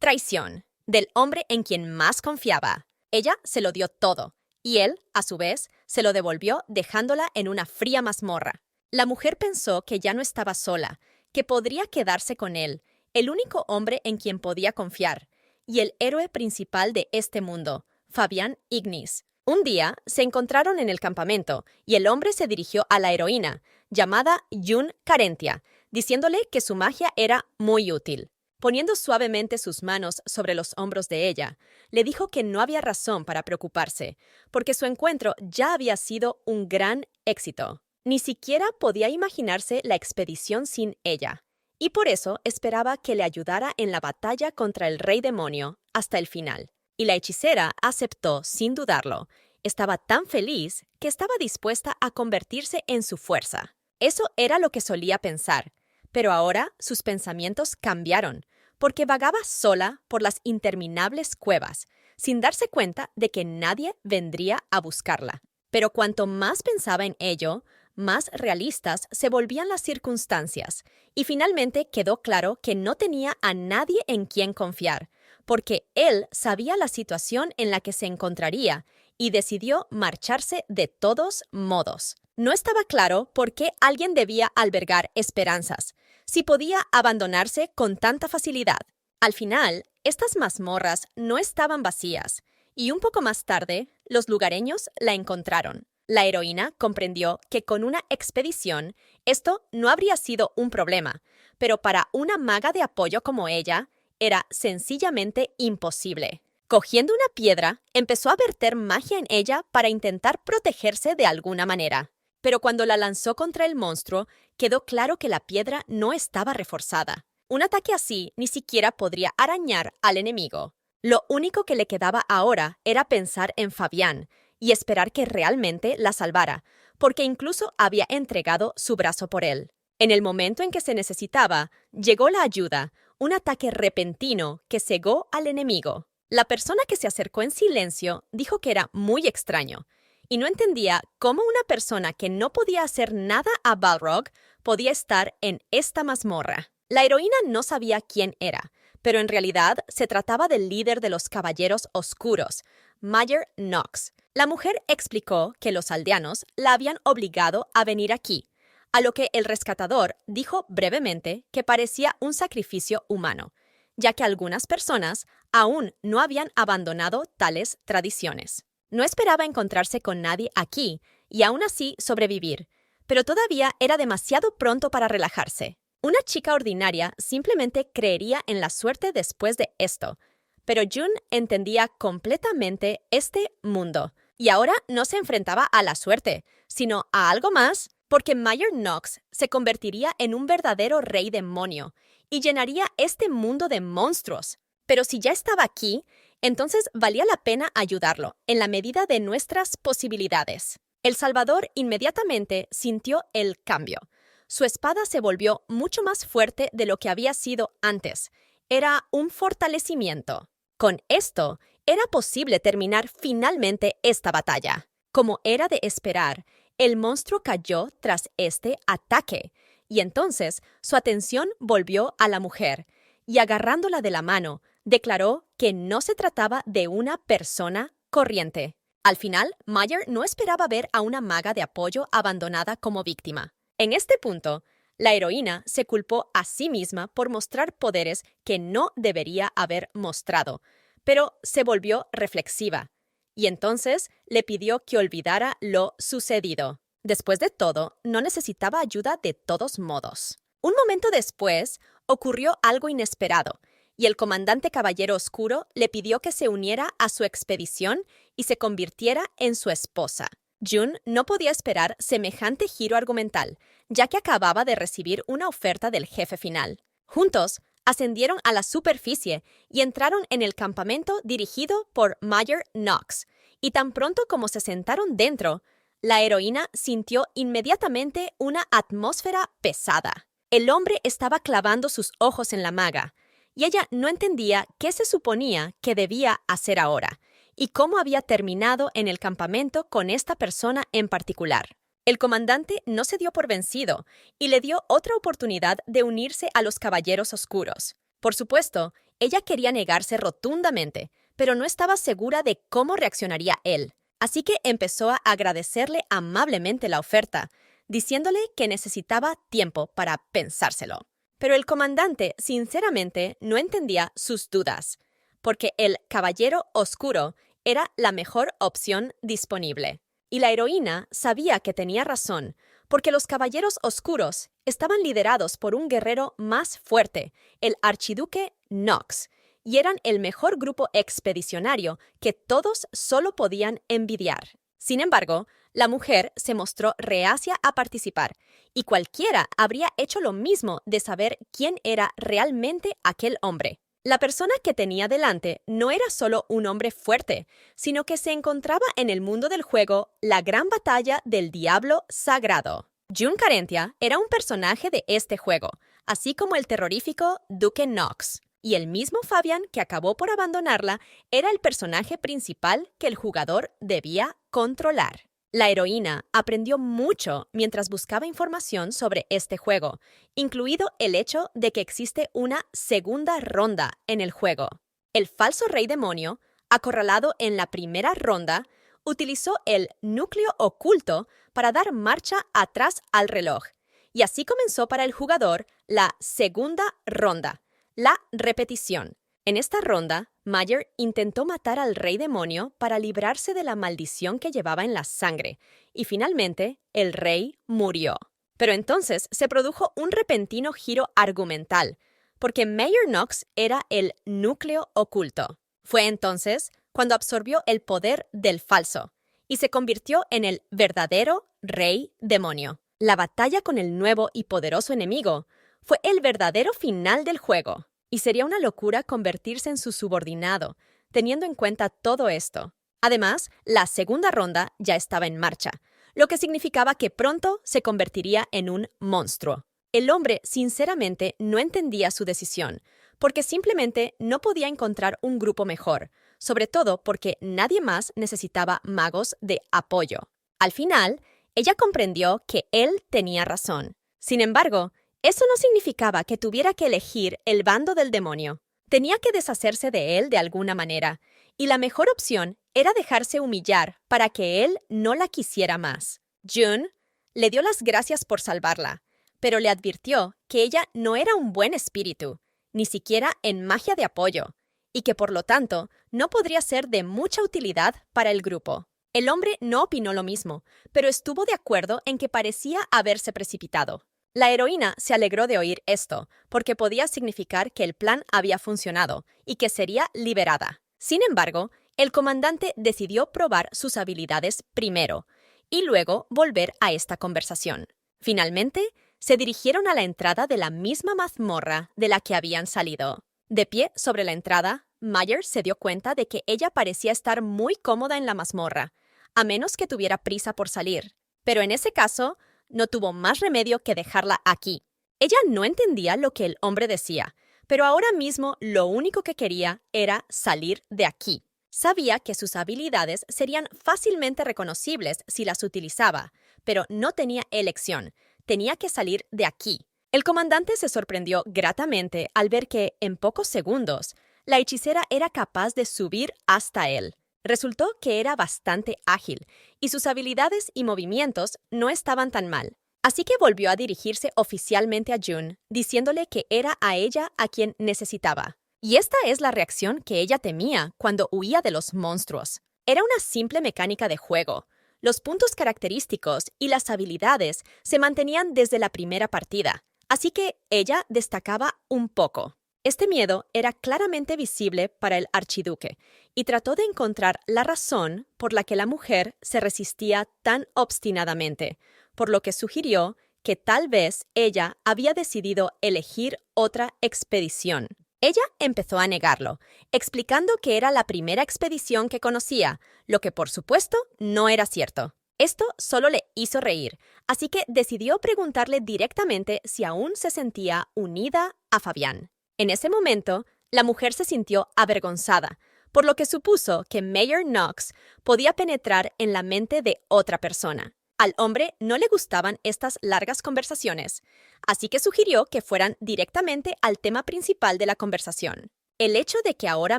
Traición, del hombre en quien más confiaba. Ella se lo dio todo, y él, a su vez, se lo devolvió dejándola en una fría mazmorra. La mujer pensó que ya no estaba sola, que podría quedarse con él, el único hombre en quien podía confiar, y el héroe principal de este mundo, Fabián Ignis. Un día se encontraron en el campamento y el hombre se dirigió a la heroína, llamada June Carentia, diciéndole que su magia era muy útil. Poniendo suavemente sus manos sobre los hombros de ella, le dijo que no había razón para preocuparse, porque su encuentro ya había sido un gran éxito. Ni siquiera podía imaginarse la expedición sin ella, y por eso esperaba que le ayudara en la batalla contra el rey demonio hasta el final. Y la hechicera aceptó sin dudarlo. Estaba tan feliz que estaba dispuesta a convertirse en su fuerza. Eso era lo que solía pensar, pero ahora sus pensamientos cambiaron, porque vagaba sola por las interminables cuevas, sin darse cuenta de que nadie vendría a buscarla. Pero cuanto más pensaba en ello, más realistas se volvían las circunstancias, y finalmente quedó claro que no tenía a nadie en quien confiar, porque él sabía la situación en la que se encontraría y decidió marcharse de todos modos. No estaba claro por qué alguien debía albergar esperanzas, si podía abandonarse con tanta facilidad. Al final, estas mazmorras no estaban vacías, y un poco más tarde, los lugareños la encontraron. La heroína comprendió que con una expedición esto no habría sido un problema, pero para una maga de apoyo como ella, era sencillamente imposible. Cogiendo una piedra, empezó a verter magia en ella para intentar protegerse de alguna manera. Pero cuando la lanzó contra el monstruo, quedó claro que la piedra no estaba reforzada. Un ataque así ni siquiera podría arañar al enemigo. Lo único que le quedaba ahora era pensar en Fabián y esperar que realmente la salvara, porque incluso había entregado su brazo por él. En el momento en que se necesitaba, llegó la ayuda, un ataque repentino que cegó al enemigo. La persona que se acercó en silencio dijo que era muy extraño, y no entendía cómo una persona que no podía hacer nada a Balrog podía estar en esta mazmorra. La heroína no sabía quién era, pero en realidad se trataba del líder de los Caballeros Oscuros, Mayer Knox. La mujer explicó que los aldeanos la habían obligado a venir aquí, a lo que el rescatador dijo brevemente que parecía un sacrificio humano, ya que algunas personas aún no habían abandonado tales tradiciones. No esperaba encontrarse con nadie aquí y aún así sobrevivir, pero todavía era demasiado pronto para relajarse. Una chica ordinaria simplemente creería en la suerte después de esto, pero June entendía completamente este mundo, y ahora no se enfrentaba a la suerte, sino a algo más, porque Mayer Knox se convertiría en un verdadero rey demonio y llenaría este mundo de monstruos. Pero si ya estaba aquí, entonces valía la pena ayudarlo, en la medida de nuestras posibilidades. El Salvador inmediatamente sintió el cambio. Su espada se volvió mucho más fuerte de lo que había sido antes. Era un fortalecimiento. Con esto, era posible terminar finalmente esta batalla. Como era de esperar, el monstruo cayó tras este ataque, y entonces su atención volvió a la mujer, y agarrándola de la mano, declaró que no se trataba de una persona corriente. Al final, Mayer no esperaba ver a una maga de apoyo abandonada como víctima. En este punto, la heroína se culpó a sí misma por mostrar poderes que no debería haber mostrado, pero se volvió reflexiva, y entonces le pidió que olvidara lo sucedido. Después de todo, no necesitaba ayuda de todos modos. Un momento después, ocurrió algo inesperado, y el comandante Caballero Oscuro le pidió que se uniera a su expedición y se convirtiera en su esposa. June no podía esperar semejante giro argumental, ya que acababa de recibir una oferta del jefe final. Juntos, ascendieron a la superficie y entraron en el campamento dirigido por Mayer Knox, y tan pronto como se sentaron dentro, la heroína sintió inmediatamente una atmósfera pesada. El hombre estaba clavando sus ojos en la maga, y ella no entendía qué se suponía que debía hacer ahora, y cómo había terminado en el campamento con esta persona en particular. El comandante no se dio por vencido y le dio otra oportunidad de unirse a los Caballeros Oscuros. Por supuesto, Ella quería negarse rotundamente, pero no estaba segura de cómo reaccionaría él. Así que empezó a agradecerle amablemente la oferta, diciéndole que necesitaba tiempo para pensárselo. Pero el comandante, sinceramente, no entendía sus dudas, porque el Caballero Oscuro era la mejor opción disponible. Y la heroína sabía que tenía razón, porque los Caballeros Oscuros estaban liderados por un guerrero más fuerte, el Archiduque Nox, y eran el mejor grupo expedicionario que todos solo podían envidiar. Sin embargo, la mujer se mostró reacia a participar, y cualquiera habría hecho lo mismo de saber quién era realmente aquel hombre. La persona que tenía delante no era solo un hombre fuerte, sino que se encontraba en el mundo del juego la gran batalla del Diablo Sagrado. June Carentia era un personaje de este juego, así como el terrorífico Duque Nox. Y el mismo Fabian que acabó por abandonarla era el personaje principal que el jugador debía controlar. La heroína aprendió mucho mientras buscaba información sobre este juego, incluido el hecho de que existe una segunda ronda en el juego. El falso rey demonio, acorralado en la primera ronda, utilizó el núcleo oculto para dar marcha atrás al reloj, y así comenzó para el jugador la segunda ronda, la repetición. En esta ronda, Mayer intentó matar al rey demonio para librarse de la maldición que llevaba en la sangre, y finalmente el rey murió. Pero entonces se produjo un repentino giro argumental, porque Mayer Nox era el núcleo oculto. Fue entonces cuando absorbió el poder del falso, y se convirtió en el verdadero rey demonio. La batalla con el nuevo y poderoso enemigo fue el verdadero final del juego. Y sería una locura convertirse en su subordinado, teniendo en cuenta todo esto. Además, la segunda ronda ya estaba en marcha, lo que significaba que pronto se convertiría en un monstruo. El hombre, sinceramente, no entendía su decisión, porque simplemente no podía encontrar un grupo mejor, sobre todo porque nadie más necesitaba magos de apoyo. Al final, ella comprendió que él tenía razón. Sin embargo, eso no significaba que tuviera que elegir el bando del demonio. Tenía que deshacerse de él de alguna manera, y la mejor opción era dejarse humillar para que él no la quisiera más. June le dio las gracias por salvarla, pero le advirtió que ella no era un buen espíritu, ni siquiera en magia de apoyo, y que por lo tanto no podría ser de mucha utilidad para el grupo. El hombre no opinó lo mismo, pero estuvo de acuerdo en que parecía haberse precipitado. La heroína se alegró de oír esto, porque podía significar que el plan había funcionado y que sería liberada. Sin embargo, el comandante decidió probar sus habilidades primero y luego volver a esta conversación. Finalmente, se dirigieron a la entrada de la misma mazmorra de la que habían salido. De pie sobre la entrada, Mayer se dio cuenta de que ella parecía estar muy cómoda en la mazmorra, a menos que tuviera prisa por salir. Pero en ese caso, no tuvo más remedio que dejarla aquí. Ella no entendía lo que el hombre decía, pero ahora mismo lo único que quería era salir de aquí. Sabía que sus habilidades serían fácilmente reconocibles si las utilizaba, pero no tenía elección. Tenía que salir de aquí. El comandante se sorprendió gratamente al ver que, en pocos segundos, la hechicera era capaz de subir hasta él. Resultó que era bastante ágil, y sus habilidades y movimientos no estaban tan mal. Así que volvió a dirigirse oficialmente a June, diciéndole que era a ella a quien necesitaba. Y esta es la reacción que ella temía cuando huía de los monstruos. Era una simple mecánica de juego. Los puntos característicos y las habilidades se mantenían desde la primera partida, así que ella destacaba un poco. Este miedo era claramente visible para el archiduque, y trató de encontrar la razón por la que la mujer se resistía tan obstinadamente, por lo que sugirió que tal vez ella había decidido elegir otra expedición. Ella empezó a negarlo, explicando que era la primera expedición que conocía, lo que por supuesto no era cierto. Esto solo le hizo reír, así que decidió preguntarle directamente si aún se sentía unida a Fabian. En ese momento, la mujer se sintió avergonzada, por lo que supuso que Mayer Nox podía penetrar en la mente de otra persona. Al hombre no le gustaban estas largas conversaciones, así que sugirió que fueran directamente al tema principal de la conversación. El hecho de que ahora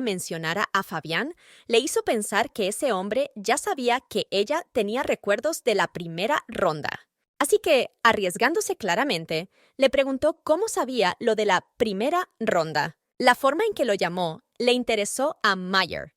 mencionara a Fabián le hizo pensar que ese hombre ya sabía que ella tenía recuerdos de la primera ronda. Así que, arriesgándose claramente, le preguntó cómo sabía lo de la primera ronda. La forma en que lo llamó le interesó a Mayer.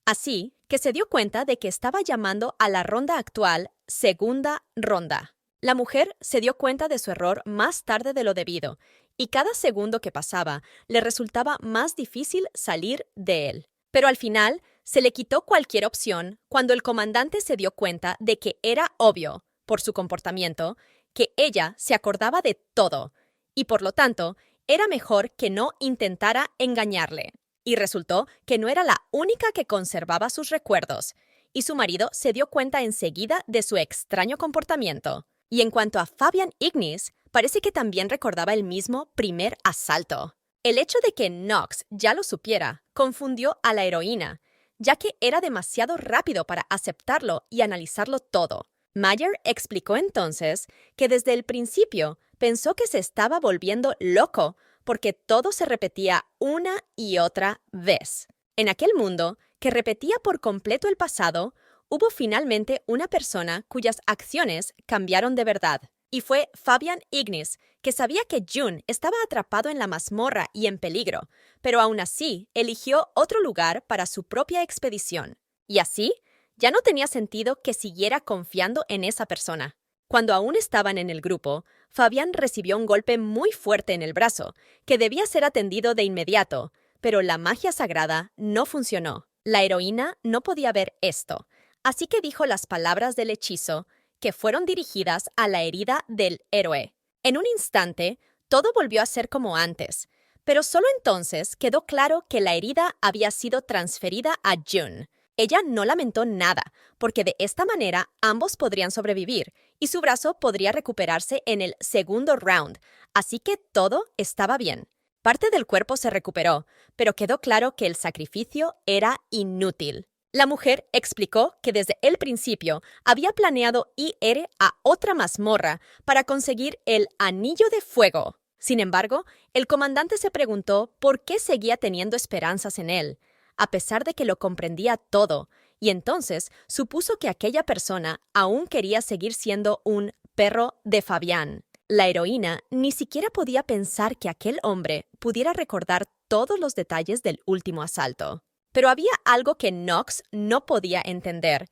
Así que se dio cuenta de que estaba llamando a la ronda actual segunda ronda. La mujer se dio cuenta de su error más tarde de lo debido, y cada segundo que pasaba le resultaba más difícil salir de él. Pero al final se le quitó cualquier opción cuando el comandante se dio cuenta de que era obvio, por su comportamiento, que ella se acordaba de todo, y por lo tanto, era mejor que no intentara engañarle. Y resultó que no era la única que conservaba sus recuerdos, y su marido se dio cuenta enseguida de su extraño comportamiento. Y en cuanto a Fabian Ignis, parece que también recordaba el mismo primer asalto. El hecho de que Knox ya lo supiera confundió a la heroína, ya que era demasiado rápido para aceptarlo y analizarlo todo. Mayer explicó entonces que desde el principio pensó que se estaba volviendo loco porque todo se repetía una y otra vez. En aquel mundo, que repetía por completo el pasado, hubo finalmente una persona cuyas acciones cambiaron de verdad. Y fue Fabian Ignis, que sabía que June estaba atrapado en la mazmorra y en peligro, pero aún así eligió otro lugar para su propia expedición. Y así, ya no tenía sentido que siguiera confiando en esa persona. Cuando aún estaban en el grupo, Fabián recibió un golpe muy fuerte en el brazo, que debía ser atendido de inmediato, pero la magia sagrada no funcionó. La heroína no podía ver esto, así que dijo las palabras del hechizo, que fueron dirigidas a la herida del héroe. En un instante, todo volvió a ser como antes, pero solo entonces quedó claro que la herida había sido transferida a June. Ella no lamentó nada, porque de esta manera ambos podrían sobrevivir y su brazo podría recuperarse en el segundo round, así que todo estaba bien. Parte del cuerpo se recuperó, pero quedó claro que el sacrificio era inútil. La mujer explicó que desde el principio había planeado ir a otra mazmorra para conseguir el Anillo de Fuego. Sin embargo, el comandante se preguntó por qué seguía teniendo esperanzas en él, a pesar de que lo comprendía todo, y entonces supuso que aquella persona aún quería seguir siendo un perro de Fabián. La heroína ni siquiera podía pensar que aquel hombre pudiera recordar todos los detalles del último asalto. Pero había algo que Knox no podía entender,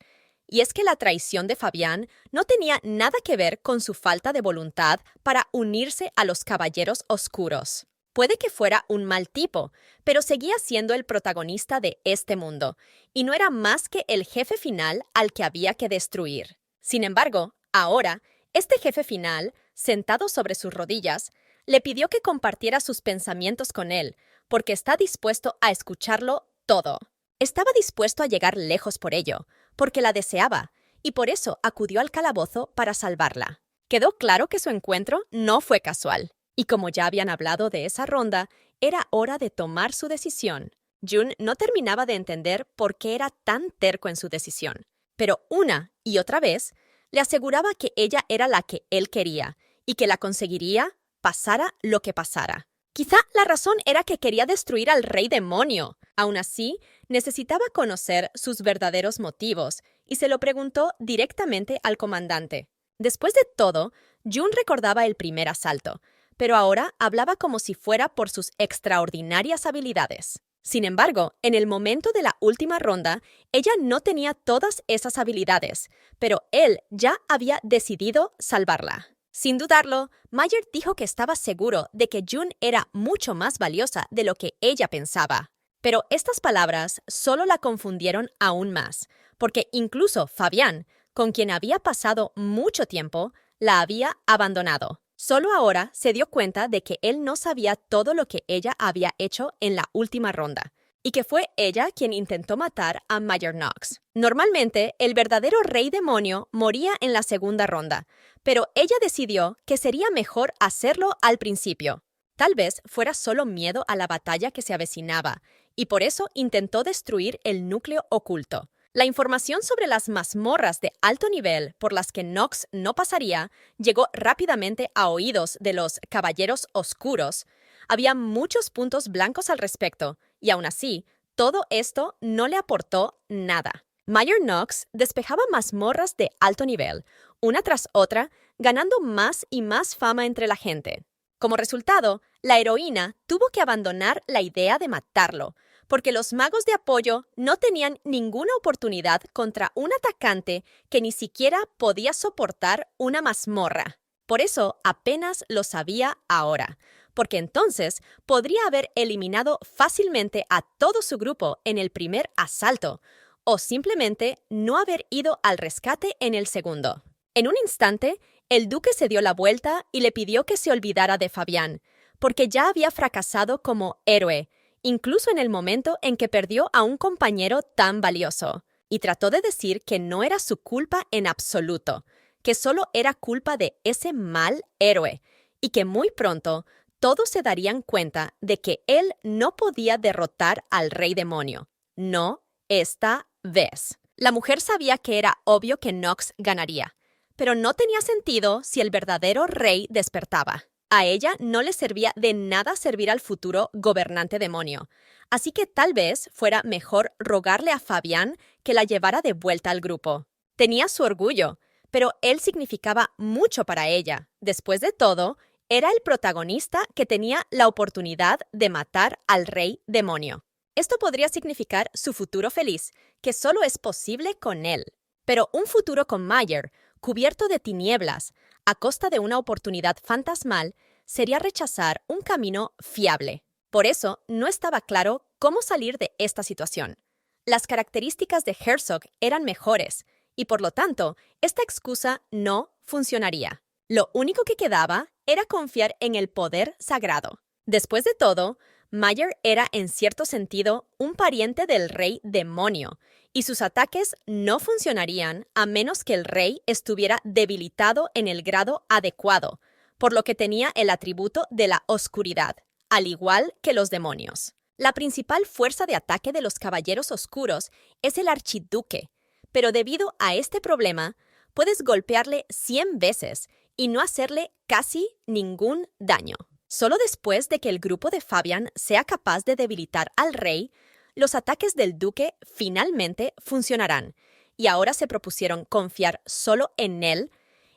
y es que la traición de Fabián no tenía nada que ver con su falta de voluntad para unirse a los Caballeros Oscuros. Puede que fuera un mal tipo, pero seguía siendo el protagonista de este mundo, y no era más que el jefe final al que había que destruir. Sin embargo, ahora, este jefe final, sentado sobre sus rodillas, le pidió que compartiera sus pensamientos con él, porque está dispuesto a escucharlo todo. Estaba dispuesto a llegar lejos por ello, porque la deseaba, y por eso acudió al calabozo para salvarla. Quedó claro que su encuentro no fue casual, y como ya habían hablado de esa ronda, era hora de tomar su decisión. June no terminaba de entender por qué era tan terco en su decisión, pero una y otra vez le aseguraba que ella era la que él quería, y que la conseguiría, pasara lo que pasara. Quizá la razón era que quería destruir al rey demonio. Aún así, necesitaba conocer sus verdaderos motivos y se lo preguntó directamente al comandante. Después de todo, June recordaba el primer asalto, pero ahora hablaba como si fuera por sus extraordinarias habilidades. Sin embargo, en el momento de la última ronda, ella no tenía todas esas habilidades, pero él ya había decidido salvarla. Sin dudarlo, Mayer dijo que estaba seguro de que June era mucho más valiosa de lo que ella pensaba. Pero estas palabras solo la confundieron aún más, porque incluso Fabián, con quien había pasado mucho tiempo, la había abandonado. Solo ahora se dio cuenta de que él no sabía todo lo que ella había hecho en la última ronda, y que fue ella quien intentó matar a Mayer Knox. Normalmente, el verdadero rey demonio moría en la segunda ronda, pero ella decidió que sería mejor hacerlo al principio. Tal vez fuera solo miedo a la batalla que se avecinaba, y por eso intentó destruir el núcleo oculto. La información sobre las mazmorras de alto nivel por las que Knox no pasaría llegó rápidamente a oídos de los Caballeros Oscuros. Había muchos puntos blancos al respecto, Y aún así, todo esto no le aportó nada. Mayor Knox despejaba mazmorras de alto nivel, una tras otra, ganando más y más fama entre la gente. Como resultado, la heroína tuvo que abandonar la idea de matarlo, porque los magos de apoyo no tenían ninguna oportunidad contra un atacante que ni siquiera podía soportar una mazmorra. Por eso apenas lo sabía ahora, porque entonces podría haber eliminado fácilmente a todo su grupo en el primer asalto, o simplemente no haber ido al rescate en el segundo. En un instante, el duque se dio la vuelta y le pidió que se olvidara de Fabián, porque ya había fracasado como héroe, incluso en el momento en que perdió a un compañero tan valioso, y trató de decir que no era su culpa en absoluto, que solo era culpa de ese mal héroe, y que muy pronto todos se darían cuenta de que él no podía derrotar al rey demonio. No esta vez. La mujer sabía que era obvio que Knox ganaría, pero no tenía sentido si el verdadero rey despertaba. A ella no le servía de nada servir al futuro gobernante demonio, así que tal vez fuera mejor rogarle a Fabián que la llevara de vuelta al grupo. Tenía su orgullo, pero él significaba mucho para ella. Después de todo, era el protagonista que tenía la oportunidad de matar al rey demonio. Esto podría significar su futuro feliz, que solo es posible con él. Pero un futuro con Mayer, cubierto de tinieblas, a costa de una oportunidad fantasmal, sería rechazar un camino fiable. Por eso, no estaba claro cómo salir de esta situación. Las características de Herzog eran mejores, y por lo tanto, esta excusa no funcionaría. Lo único que quedaba era confiar en el poder sagrado. Después de todo, Mayer era en cierto sentido un pariente del rey demonio, y sus ataques no funcionarían a menos que el rey estuviera debilitado en el grado adecuado, por lo que tenía el atributo de la oscuridad, al igual que los demonios. La principal fuerza de ataque de los caballeros oscuros es el archiduque, pero debido a este problema, puedes golpearle 100 veces y no hacerle casi ningún daño. Solo después de que el grupo de Fabián sea capaz de debilitar al rey, los ataques del duque finalmente funcionarán, y ahora se propusieron confiar solo en él.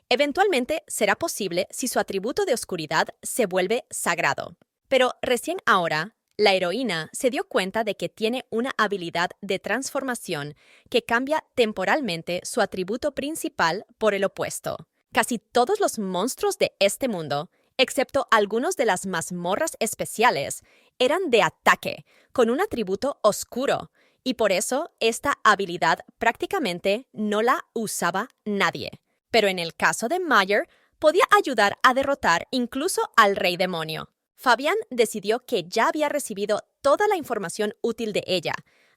Eventualmente será posible si su atributo de oscuridad se vuelve sagrado. Pero recién ahora, la heroína se dio cuenta de que tiene una habilidad de transformación que cambia temporalmente su atributo principal por el opuesto. Casi todos los monstruos de este mundo, excepto algunos de las mazmorras especiales, eran de ataque, con un atributo oscuro, y por eso esta habilidad prácticamente no la usaba nadie. Pero en el caso de Mayer, podía ayudar a derrotar incluso al rey demonio. Fabián decidió que ya había recibido toda la información útil de ella,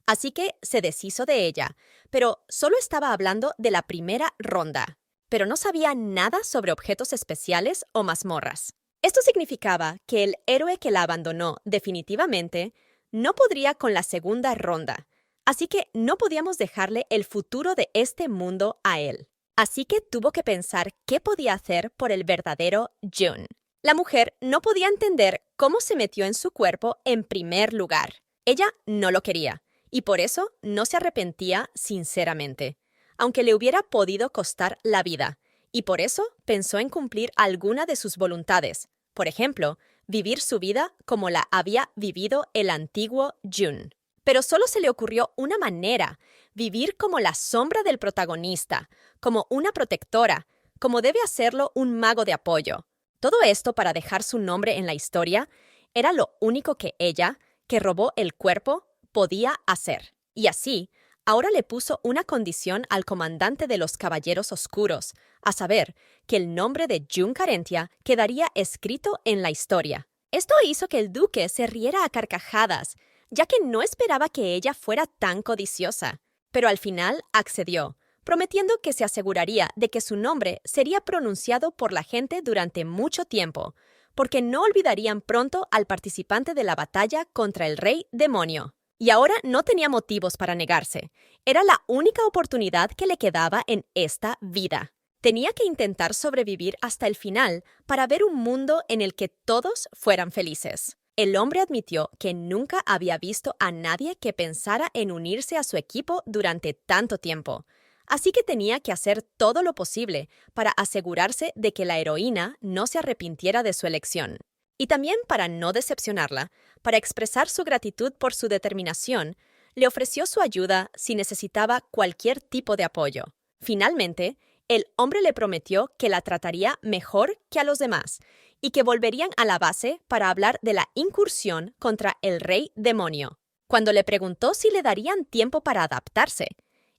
así que se deshizo de ella, pero solo estaba hablando de la primera ronda. Pero no sabía nada sobre objetos especiales o mazmorras. Esto significaba que el héroe que la abandonó definitivamente no podría con la segunda ronda, así que no podíamos dejarle el futuro de este mundo a él. Así que tuvo que pensar qué podía hacer por el verdadero June. La mujer no podía entender cómo se metió en su cuerpo en primer lugar. Ella no lo quería, y por eso no se arrepentía sinceramente, aunque le hubiera podido costar la vida, y por eso pensó en cumplir alguna de sus voluntades, por ejemplo, vivir su vida como la había vivido el antiguo June. Pero solo se le ocurrió una manera: vivir como la sombra del protagonista, como una protectora, como debe hacerlo un mago de apoyo. Todo esto para dejar su nombre en la historia era lo único que ella, que robó el cuerpo, podía hacer. Y así, ahora le puso una condición al comandante de los Caballeros Oscuros, a saber, que el nombre de June Carentia quedaría escrito en la historia. Esto hizo que el duque se riera a carcajadas, ya que no esperaba que ella fuera tan codiciosa. Pero al final accedió, prometiendo que se aseguraría de que su nombre sería pronunciado por la gente durante mucho tiempo, porque no olvidarían pronto al participante de la batalla contra el rey demonio. Y ahora no tenía motivos para negarse. Era la única oportunidad que le quedaba en esta vida. Tenía que intentar sobrevivir hasta el final para ver un mundo en el que todos fueran felices. el hombre admitió que nunca había visto a nadie que pensara en unirse a su equipo durante tanto tiempo, así que tenía que hacer todo lo posible para asegurarse de que la heroína no se arrepintiera de su elección. Y también para no decepcionarla, para expresar su gratitud por su determinación, le ofreció su ayuda si necesitaba cualquier tipo de apoyo. Finalmente, el hombre le prometió que la trataría mejor que a los demás y que volverían a la base para hablar de la incursión contra el rey demonio. Cuando le preguntó si le darían tiempo para adaptarse,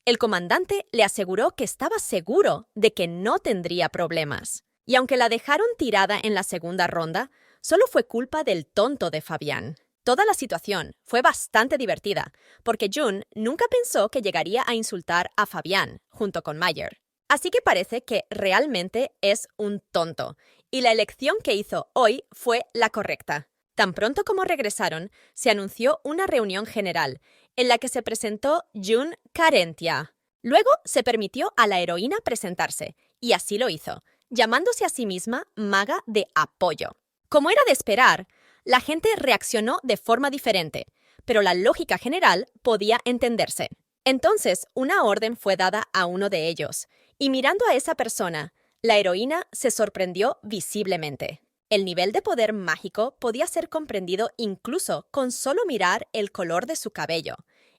el comandante le aseguró que estaba seguro de que no tendría problemas. Y aunque la dejaron tirada en la segunda ronda, solo fue culpa del tonto de Fabián. Toda la situación fue bastante divertida, porque June nunca pensó que llegaría a insultar a Fabián junto con Mayer. Así que parece que realmente es un tonto, y la elección que hizo hoy fue la correcta. Tan pronto como regresaron, se anunció una reunión general, en la que se presentó June Carentia. Luego se permitió a la heroína presentarse, y así lo hizo, llamándose a sí misma Maga de Apoyo. Como era de esperar, la gente reaccionó de forma diferente, pero la lógica general podía entenderse. Entonces, una orden fue dada a uno de ellos, y mirando a esa persona, la heroína se sorprendió visiblemente. El nivel de poder mágico podía ser comprendido incluso con solo mirar el color de su cabello.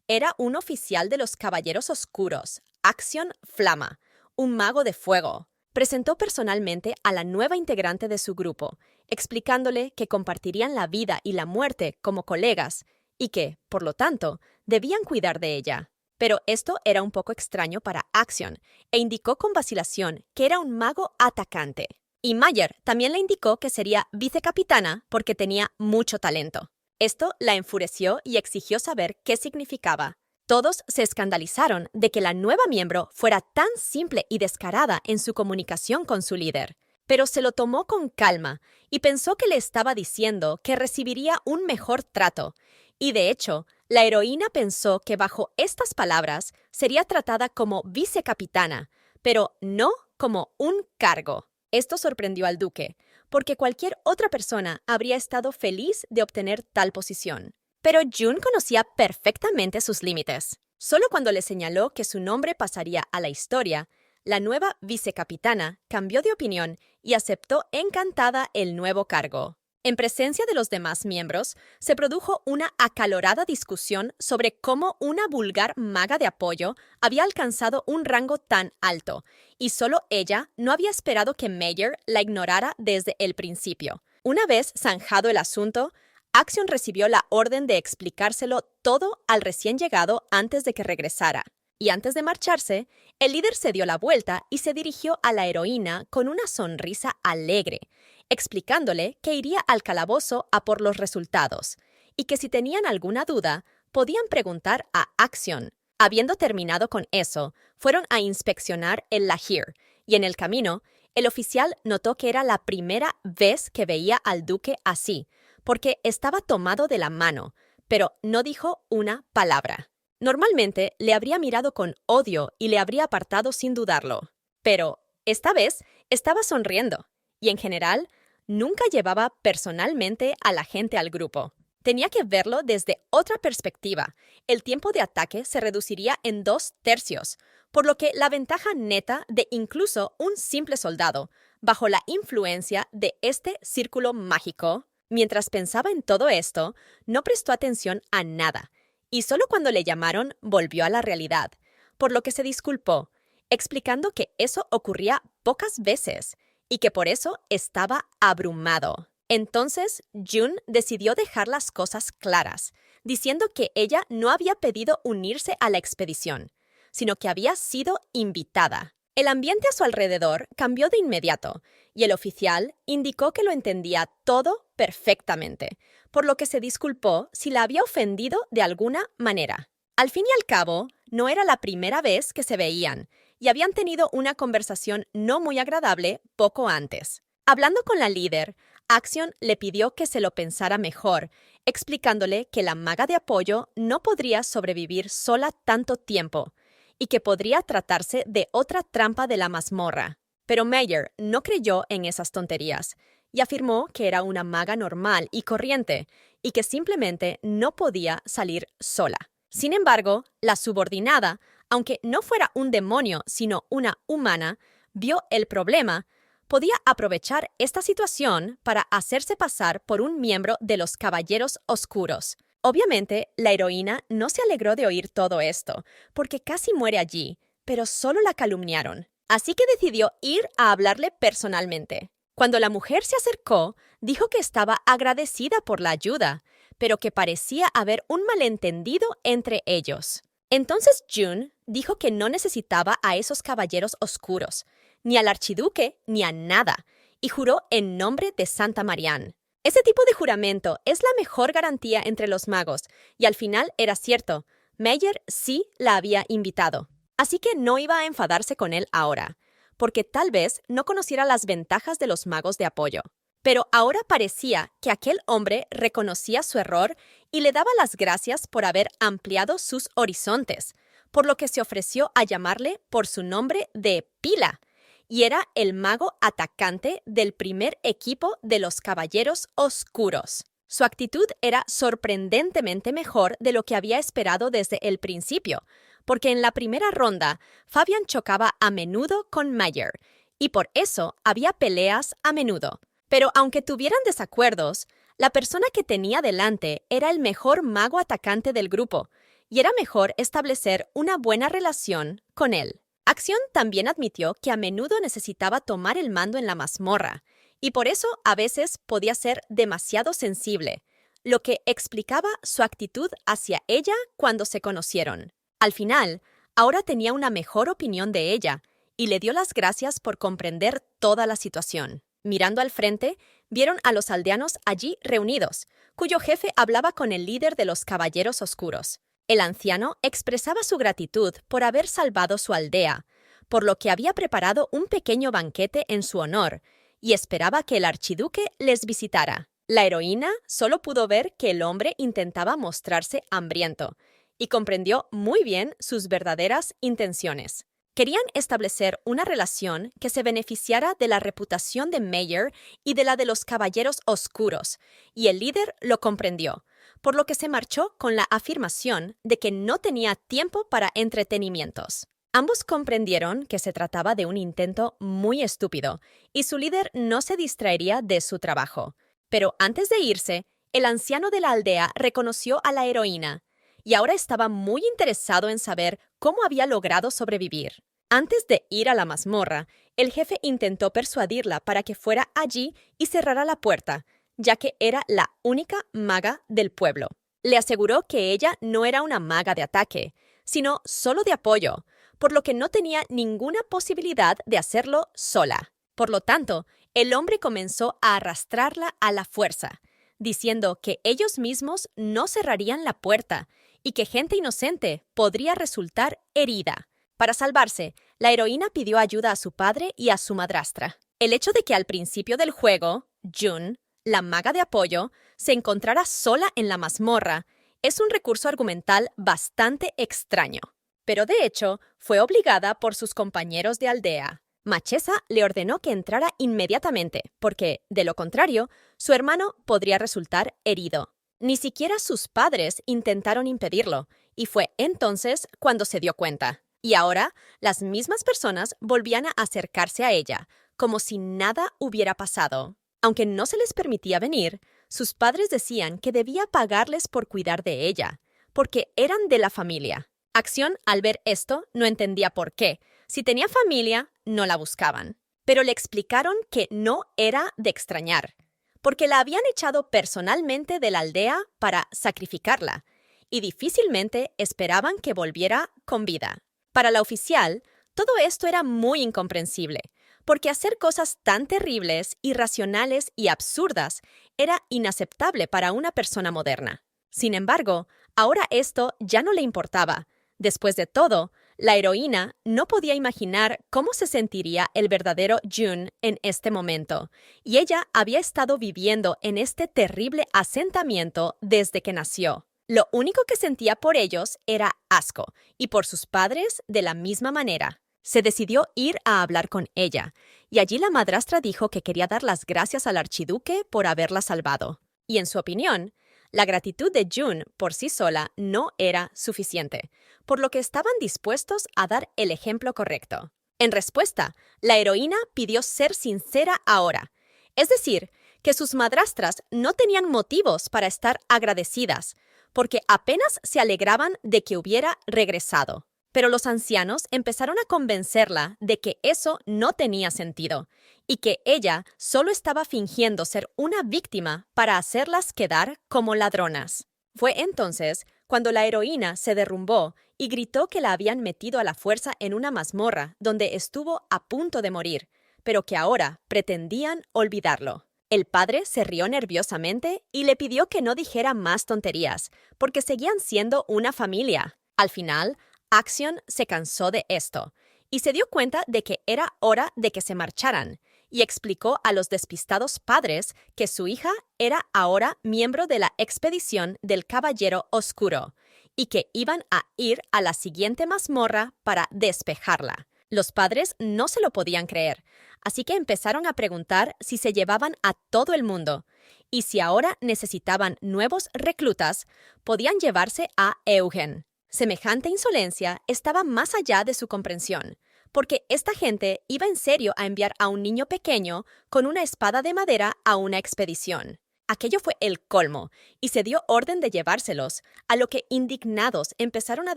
Era un oficial de los Caballeros Oscuros, Axion Flama, un mago de fuego. Presentó personalmente a la nueva integrante de su grupo, explicándole que compartirían la vida y la muerte como colegas y que, por lo tanto, debían cuidar de ella. Pero esto era un poco extraño para Axion, e indicó con vacilación que era un mago atacante. Y Mayer también le indicó que sería vicecapitana porque tenía mucho talento. Esto la enfureció y exigió saber qué significaba. Todos se escandalizaron de que la nueva miembro fuera tan simple y descarada en su comunicación con su líder, pero se lo tomó con calma y pensó que le estaba diciendo que recibiría un mejor trato. Y de hecho, la heroína pensó que bajo estas palabras sería tratada como vicecapitana, pero no como un cargo. Esto sorprendió al duque, porque cualquier otra persona habría estado feliz de obtener tal posición. Pero June conocía perfectamente sus límites. Solo cuando le señaló que su nombre pasaría a la historia, la nueva vicecapitana cambió de opinión y aceptó encantada el nuevo cargo. En presencia de los demás miembros, se produjo una acalorada discusión sobre cómo una vulgar maga de apoyo había alcanzado un rango tan alto, y solo ella no había esperado que Mayer la ignorara desde el principio. Una vez zanjado el asunto, Axion recibió la orden de explicárselo todo al recién llegado antes de que regresara. Y antes de marcharse, el líder se dio la vuelta y se dirigió a la heroína con una sonrisa alegre, explicándole que iría al calabozo a por los resultados, y que si tenían alguna duda, podían preguntar a Axion. Habiendo terminado con eso, fueron a inspeccionar el Lahir, y en el camino, el oficial notó que era la primera vez que veía al duque así, porque estaba tomado de la mano, pero no dijo una palabra. Normalmente le habría mirado con odio y le habría apartado sin dudarlo, pero esta vez estaba sonriendo, y en general, nunca llevaba personalmente a la gente al grupo. Tenía que verlo desde otra perspectiva. El tiempo de ataque se reduciría en 2/3, por lo que la ventaja neta de incluso un simple soldado, bajo la influencia de este círculo mágico. Mientras pensaba en todo esto, no prestó atención a nada, y solo cuando le llamaron volvió a la realidad, por lo que se disculpó, explicando que eso ocurría pocas veces y que por eso estaba abrumado. Entonces, June decidió dejar las cosas claras, diciendo que ella no había pedido unirse a la expedición, sino que había sido invitada. El ambiente a su alrededor cambió de inmediato, y el oficial indicó que lo entendía todo perfectamente, por lo que se disculpó si la había ofendido de alguna manera. Al fin y al cabo, no era la primera vez que se veían, y habían tenido una conversación no muy agradable poco antes. Hablando con la líder, Axion le pidió que se lo pensara mejor, explicándole que la maga de apoyo no podría sobrevivir sola tanto tiempo y que podría tratarse de otra trampa de la mazmorra. Pero Mayer no creyó en esas tonterías y afirmó que era una maga normal y corriente y que simplemente no podía salir sola. Sin embargo, la subordinada, aunque no fuera un demonio sino una humana, vio el problema. Podía aprovechar esta situación para hacerse pasar por un miembro de los Caballeros Oscuros. Obviamente, la heroína no se alegró de oír todo esto, porque casi muere allí, pero solo la calumniaron. Así que decidió ir a hablarle personalmente. Cuando la mujer se acercó, dijo que estaba agradecida por la ayuda, pero que parecía haber un malentendido entre ellos. Entonces June dijo que no necesitaba a esos caballeros oscuros, ni al archiduque, ni a nada, y juró en nombre de Santa Marianne. Ese tipo de juramento es la mejor garantía entre los magos, y al final era cierto, Meyer sí la había invitado. Así que no iba a enfadarse con él ahora, porque tal vez no conociera las ventajas de los magos de apoyo. Pero ahora parecía que aquel hombre reconocía su error y le daba las gracias por haber ampliado sus horizontes, por lo que se ofreció a llamarle por su nombre de Pila, y era el mago atacante del primer equipo de los Caballeros Oscuros. Su actitud era sorprendentemente mejor de lo que había esperado desde el principio, porque en la primera ronda Fabian chocaba a menudo con Meyer, y por eso había peleas a menudo. Pero aunque tuvieran desacuerdos, la persona que tenía delante era el mejor mago atacante del grupo, y era mejor establecer una buena relación con él. Acción también admitió que a menudo necesitaba tomar el mando en la mazmorra, y por eso a veces podía ser demasiado sensible, lo que explicaba su actitud hacia ella cuando se conocieron. Al final, ahora tenía una mejor opinión de ella, y le dio las gracias por comprender toda la situación. Mirando al frente, vieron a los aldeanos allí reunidos, cuyo jefe hablaba con el líder de los Caballeros Oscuros. El anciano expresaba su gratitud por haber salvado su aldea, por lo que había preparado un pequeño banquete en su honor, y esperaba que el archiduque les visitara. La heroína solo pudo ver que el hombre intentaba mostrarse hambriento, y comprendió muy bien sus verdaderas intenciones. Querían establecer una relación que se beneficiara de la reputación de Meyer y de la de los Caballeros Oscuros, y el líder lo comprendió, por lo que se marchó con la afirmación de que no tenía tiempo para entretenimientos. Ambos comprendieron que se trataba de un intento muy estúpido, y su líder no se distraería de su trabajo. Pero antes de irse, el anciano de la aldea reconoció a la heroína, y ahora estaba muy interesado en saber cómo había logrado sobrevivir. Antes de ir a la mazmorra, el jefe intentó persuadirla para que fuera allí y cerrara la puerta, ya que era la única maga del pueblo. Le aseguró que ella no era una maga de ataque, sino solo de apoyo, por lo que no tenía ninguna posibilidad de hacerlo sola. Por lo tanto, el hombre comenzó a arrastrarla a la fuerza, diciendo que ellos mismos no cerrarían la puerta y que gente inocente podría resultar herida. Para salvarse, la heroína pidió ayuda a su padre y a su madrastra. El hecho de que al principio del juego, June, la maga de apoyo, se encontrara sola en la mazmorra es un recurso argumental bastante extraño. Pero de hecho, fue obligada por sus compañeros de aldea. Machesa le ordenó que entrara inmediatamente, porque, de lo contrario, su hermano podría resultar herido. Ni siquiera sus padres intentaron impedirlo, y fue entonces cuando se dio cuenta. Y ahora, las mismas personas volvían a acercarse a ella, como si nada hubiera pasado. Aunque no se les permitía venir, sus padres decían que debía pagarles por cuidar de ella, porque eran de la familia. Acción, al ver esto, no entendía por qué. Si tenía familia, no la buscaban. Pero le explicaron que no era de extrañar, porque la habían echado personalmente de la aldea para sacrificarla, y difícilmente esperaban que volviera con vida. Para la oficial, todo esto era muy incomprensible, porque hacer cosas tan terribles, irracionales y absurdas era inaceptable para una persona moderna. Sin embargo, ahora esto ya no le importaba. Después de todo, la heroína no podía imaginar cómo se sentiría el verdadero June en este momento, y ella había estado viviendo en este terrible asentamiento desde que nació. Lo único que sentía por ellos era asco, y por sus padres de la misma manera. Se decidió ir a hablar con ella, y allí la madrastra dijo que quería dar las gracias al archiduque por haberla salvado. Y en su opinión, La gratitud de June por sí sola no era suficiente, por lo que estaban dispuestos a dar el ejemplo correcto. En respuesta, la heroína pidió ser sincera ahora, es decir, que sus madrastras no tenían motivos para estar agradecidas, porque apenas se alegraban de que hubiera regresado. Pero los ancianos empezaron a convencerla de que eso no tenía sentido y que ella solo estaba fingiendo ser una víctima para hacerlas quedar como ladronas. Fue entonces cuando la heroína se derrumbó y gritó que la habían metido a la fuerza en una mazmorra donde estuvo a punto de morir, pero que ahora pretendían olvidarlo. El padre se rió nerviosamente y le pidió que no dijera más tonterías, porque seguían siendo una familia. Al final, Axion se cansó de esto y se dio cuenta de que era hora de que se marcharan, y explicó a los despistados padres que su hija era ahora miembro de la expedición del Caballero Oscuro y que iban a ir a la siguiente mazmorra para despejarla. Los padres no se lo podían creer, así que empezaron a preguntar si se llevaban a todo el mundo y si ahora necesitaban nuevos reclutas, podían llevarse a Eugen. Semejante insolencia estaba más allá de su comprensión, porque esta gente iba en serio a enviar a un niño pequeño con una espada de madera a una expedición. Aquello fue el colmo, y se dio orden de llevárselos, a lo que indignados empezaron a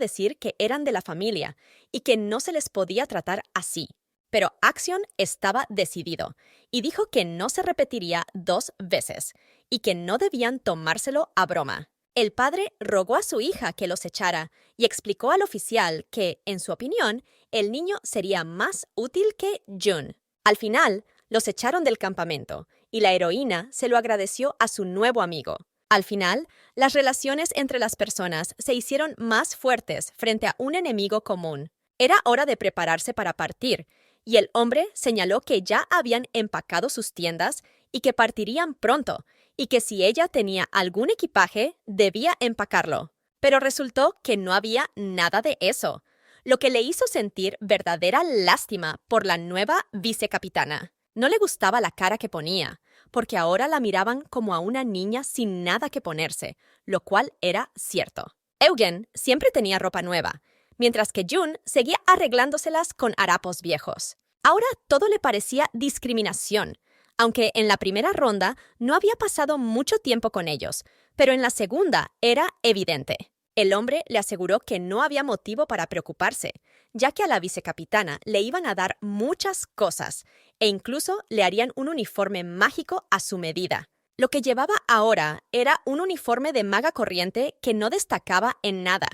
decir que eran de la familia y que no se les podía tratar así. Pero Axion estaba decidido, y dijo que no se repetiría 2 veces, y que no debían tomárselo a broma. El padre rogó a su hija que los echara y explicó al oficial que, en su opinión, el niño sería más útil que June. Al final, los echaron del campamento y la heroína se lo agradeció a su nuevo amigo. Al final, las relaciones entre las personas se hicieron más fuertes frente a un enemigo común. Era hora de prepararse para partir, y el hombre señaló que ya habían empacado sus tiendas y que partirían pronto, y que si ella tenía algún equipaje, debía empacarlo. Pero resultó que no había nada de eso, lo que le hizo sentir verdadera lástima por la nueva vicecapitana. No le gustaba la cara que ponía, porque ahora la miraban como a una niña sin nada que ponerse, lo cual era cierto. Eugen siempre tenía ropa nueva, mientras que June seguía arreglándoselas con harapos viejos. Ahora todo le parecía discriminación, aunque en la primera ronda no había pasado mucho tiempo con ellos, pero en la segunda era evidente. El hombre le aseguró que no había motivo para preocuparse, ya que a la vicecapitana le iban a dar muchas cosas e incluso le harían un uniforme mágico a su medida. Lo que llevaba ahora era un uniforme de maga corriente que no destacaba en nada,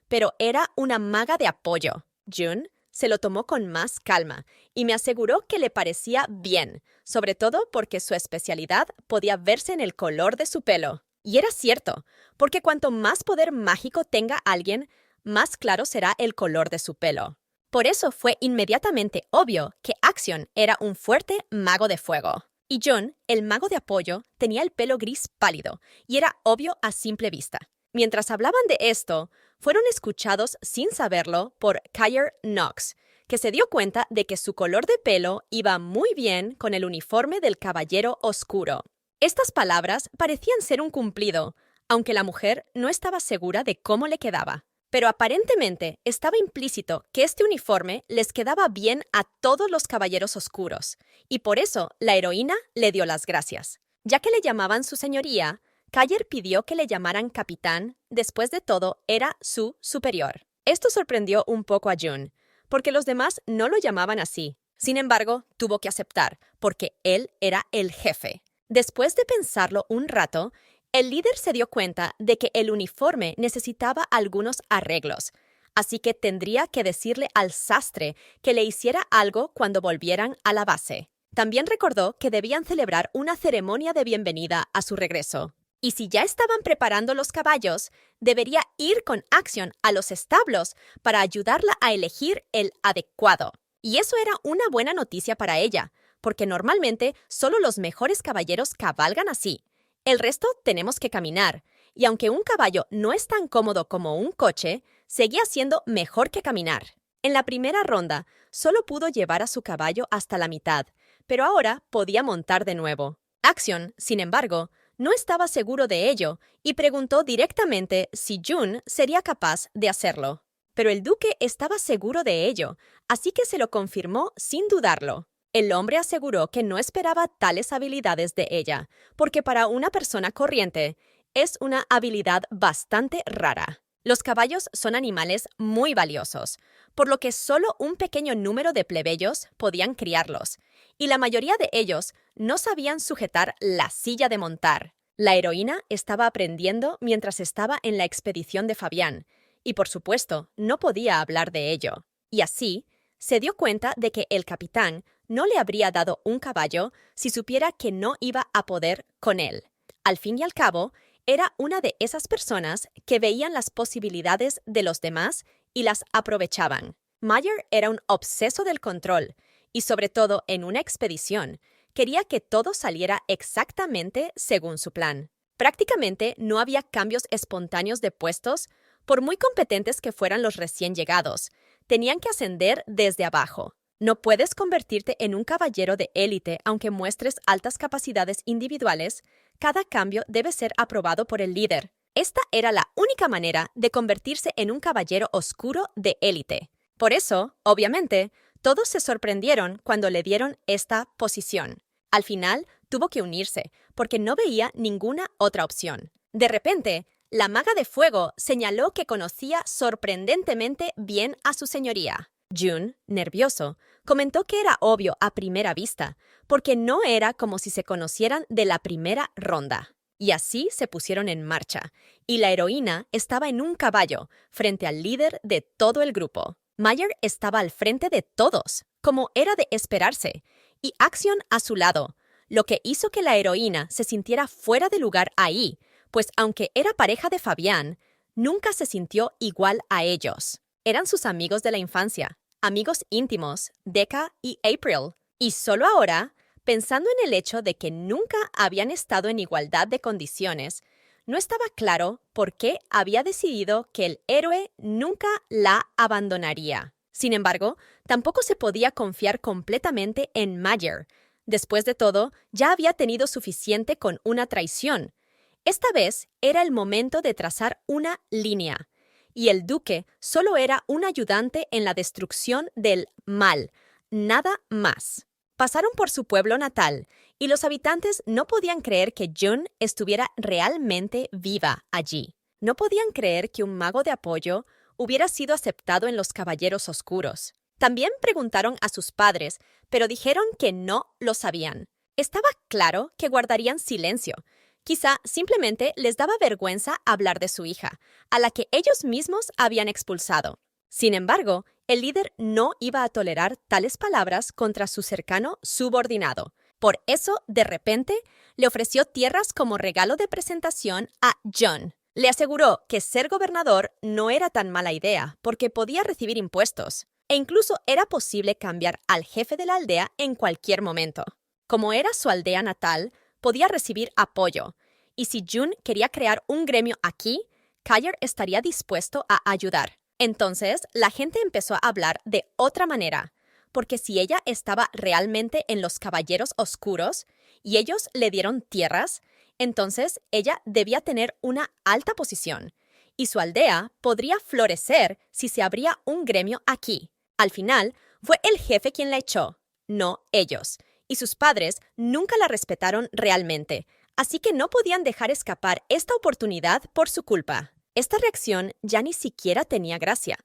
pero era una maga de apoyo. June se lo tomó con más calma y me aseguró que le parecía bien, sobre todo porque su especialidad podía verse en el color de su pelo. Y era cierto, porque cuanto más poder mágico tenga alguien, más claro será el color de su pelo. Por eso fue inmediatamente obvio que Axion era un fuerte mago de fuego. Y June, el mago de apoyo, tenía el pelo gris pálido, y era obvio a simple vista. Mientras hablaban de esto, fueron escuchados sin saberlo por Kyer Knox, que se dio cuenta de que su color de pelo iba muy bien con el uniforme del Caballero Oscuro. Estas palabras parecían ser un cumplido, aunque la mujer no estaba segura de cómo le quedaba. Pero aparentemente estaba implícito que este uniforme les quedaba bien a todos los caballeros oscuros, y por eso la heroína le dio las gracias. Ya que le llamaban su señoría, Kyer pidió que le llamaran capitán, después de todo era su superior. Esto sorprendió un poco a June, porque los demás no lo llamaban así. Sin embargo, tuvo que aceptar, porque él era el jefe. Después de pensarlo un rato, el líder se dio cuenta de que el uniforme necesitaba algunos arreglos, así que tendría que decirle al sastre que le hiciera algo cuando volvieran a la base. También recordó que debían celebrar una ceremonia de bienvenida a su regreso. Y si ya estaban preparando los caballos, debería ir con Axion a los establos para ayudarla a elegir el adecuado. Y eso era una buena noticia para ella, porque normalmente solo los mejores caballeros cabalgan así. El resto tenemos que caminar, y aunque un caballo no es tan cómodo como un coche, seguía siendo mejor que caminar. En la primera ronda, solo pudo llevar a su caballo hasta la mitad, pero ahora podía montar de nuevo. Axion, sin embargo, no estaba seguro de ello y preguntó directamente si Jun sería capaz de hacerlo. Pero el duque estaba seguro de ello, así que se lo confirmó sin dudarlo. El hombre aseguró que no esperaba tales habilidades de ella, porque para una persona corriente es una habilidad bastante rara. Los caballos son animales muy valiosos, por lo que solo un pequeño número de plebeyos podían criarlos, y la mayoría de ellos no sabían sujetar la silla de montar. La heroína estaba aprendiendo mientras estaba en la expedición de Fabián, y por supuesto no podía hablar de ello. Y así, se dio cuenta de que el capitán no le habría dado un caballo si supiera que no iba a poder con él. Al fin y al cabo, era una de esas personas que veían las posibilidades de los demás y las aprovechaban. Mayer era un obseso del control, y sobre todo en una expedición, quería que todo saliera exactamente según su plan. Prácticamente no había cambios espontáneos de puestos, por muy competentes que fueran los recién llegados. Tenían que ascender desde abajo. No puedes convertirte en un caballero de élite aunque muestres altas capacidades individuales. Cada cambio debe ser aprobado por el líder. Esta era la única manera de convertirse en un caballero oscuro de élite. Por eso, obviamente, todos se sorprendieron cuando le dieron esta posición. Al final, tuvo que unirse, porque no veía ninguna otra opción. De repente, la maga de fuego señaló que conocía sorprendentemente bien a su señoría. Jun, nervioso, comentó que era obvio a primera vista, porque no era como si se conocieran de la primera ronda. Y así se pusieron en marcha, y la heroína estaba en un caballo, frente al líder de todo el grupo. Mayer estaba al frente de todos, como era de esperarse, y Axion a su lado, lo que hizo que la heroína se sintiera fuera de lugar ahí, pues aunque era pareja de Fabián, nunca se sintió igual a ellos. Eran sus amigos de la infancia, amigos íntimos, Decca y April, y solo ahora, pensando en el hecho de que nunca habían estado en igualdad de condiciones, no estaba claro por qué había decidido que el héroe nunca la abandonaría. Sin embargo, tampoco se podía confiar completamente en Mayer. Después de todo, ya había tenido suficiente con una traición. Esta vez era el momento de trazar una línea, y el duque solo era un ayudante en la destrucción del mal, nada más. Pasaron por su pueblo natal, y los habitantes no podían creer que Jun estuviera realmente viva allí. No podían creer que un mago de apoyo hubiera sido aceptado en los Caballeros Oscuros. También preguntaron a sus padres, pero dijeron que no lo sabían. Estaba claro que guardarían silencio. Quizá simplemente les daba vergüenza hablar de su hija, a la que ellos mismos habían expulsado. Sin embargo, el líder no iba a tolerar tales palabras contra su cercano subordinado. Por eso, de repente, le ofreció tierras como regalo de presentación a Jun. Le aseguró que ser gobernador no era tan mala idea, porque podía recibir impuestos, e incluso era posible cambiar al jefe de la aldea en cualquier momento. Como era su aldea natal, podía recibir apoyo, y si Jun quería crear un gremio aquí, Kyer estaría dispuesto a ayudar. Entonces, la gente empezó a hablar de otra manera, porque si ella estaba realmente en los Caballeros Oscuros y ellos le dieron tierras, entonces ella debía tener una alta posición, y su aldea podría florecer si se abría un gremio aquí. Al final, fue el jefe quien la echó, no ellos, y sus padres nunca la respetaron realmente, así que no podían dejar escapar esta oportunidad por su culpa. Esta reacción ya ni siquiera tenía gracia.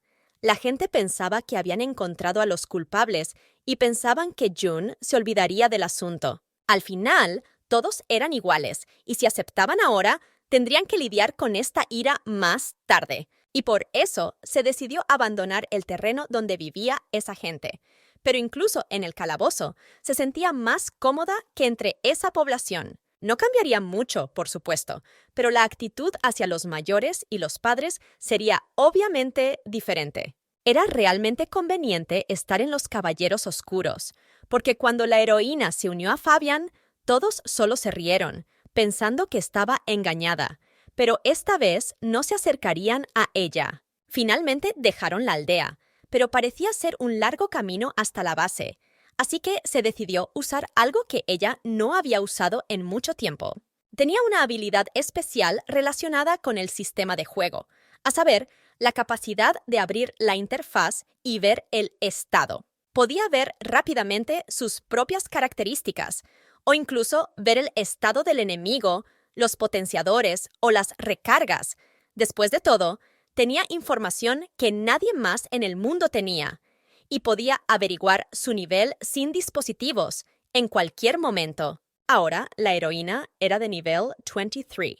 La gente pensaba que habían encontrado a los culpables y pensaban que Jun se olvidaría del asunto. Al final, todos eran iguales, y si aceptaban ahora, tendrían que lidiar con esta ira más tarde. Y por eso se decidió abandonar el terreno donde vivía esa gente. Pero incluso en el calabozo, se sentía más cómoda que entre esa población. No cambiaría mucho, por supuesto, pero la actitud hacia los mayores y los padres sería obviamente diferente. Era realmente conveniente estar en los Caballeros Oscuros, porque cuando la heroína se unió a Fabián, todos solo se rieron, pensando que estaba engañada, pero esta vez no se acercarían a ella. Finalmente dejaron la aldea, pero parecía ser un largo camino hasta la base. Así que se decidió usar algo que ella no había usado en mucho tiempo. tenía una habilidad especial relacionada con el sistema de juego, a saber, la capacidad de abrir la interfaz y ver el estado. Podía ver rápidamente sus propias características, o incluso ver el estado del enemigo, los potenciadores o las recargas. Después de todo, tenía información que nadie más en el mundo tenía, y podía averiguar su nivel sin dispositivos, en cualquier momento. Ahora, la heroína era de nivel 23,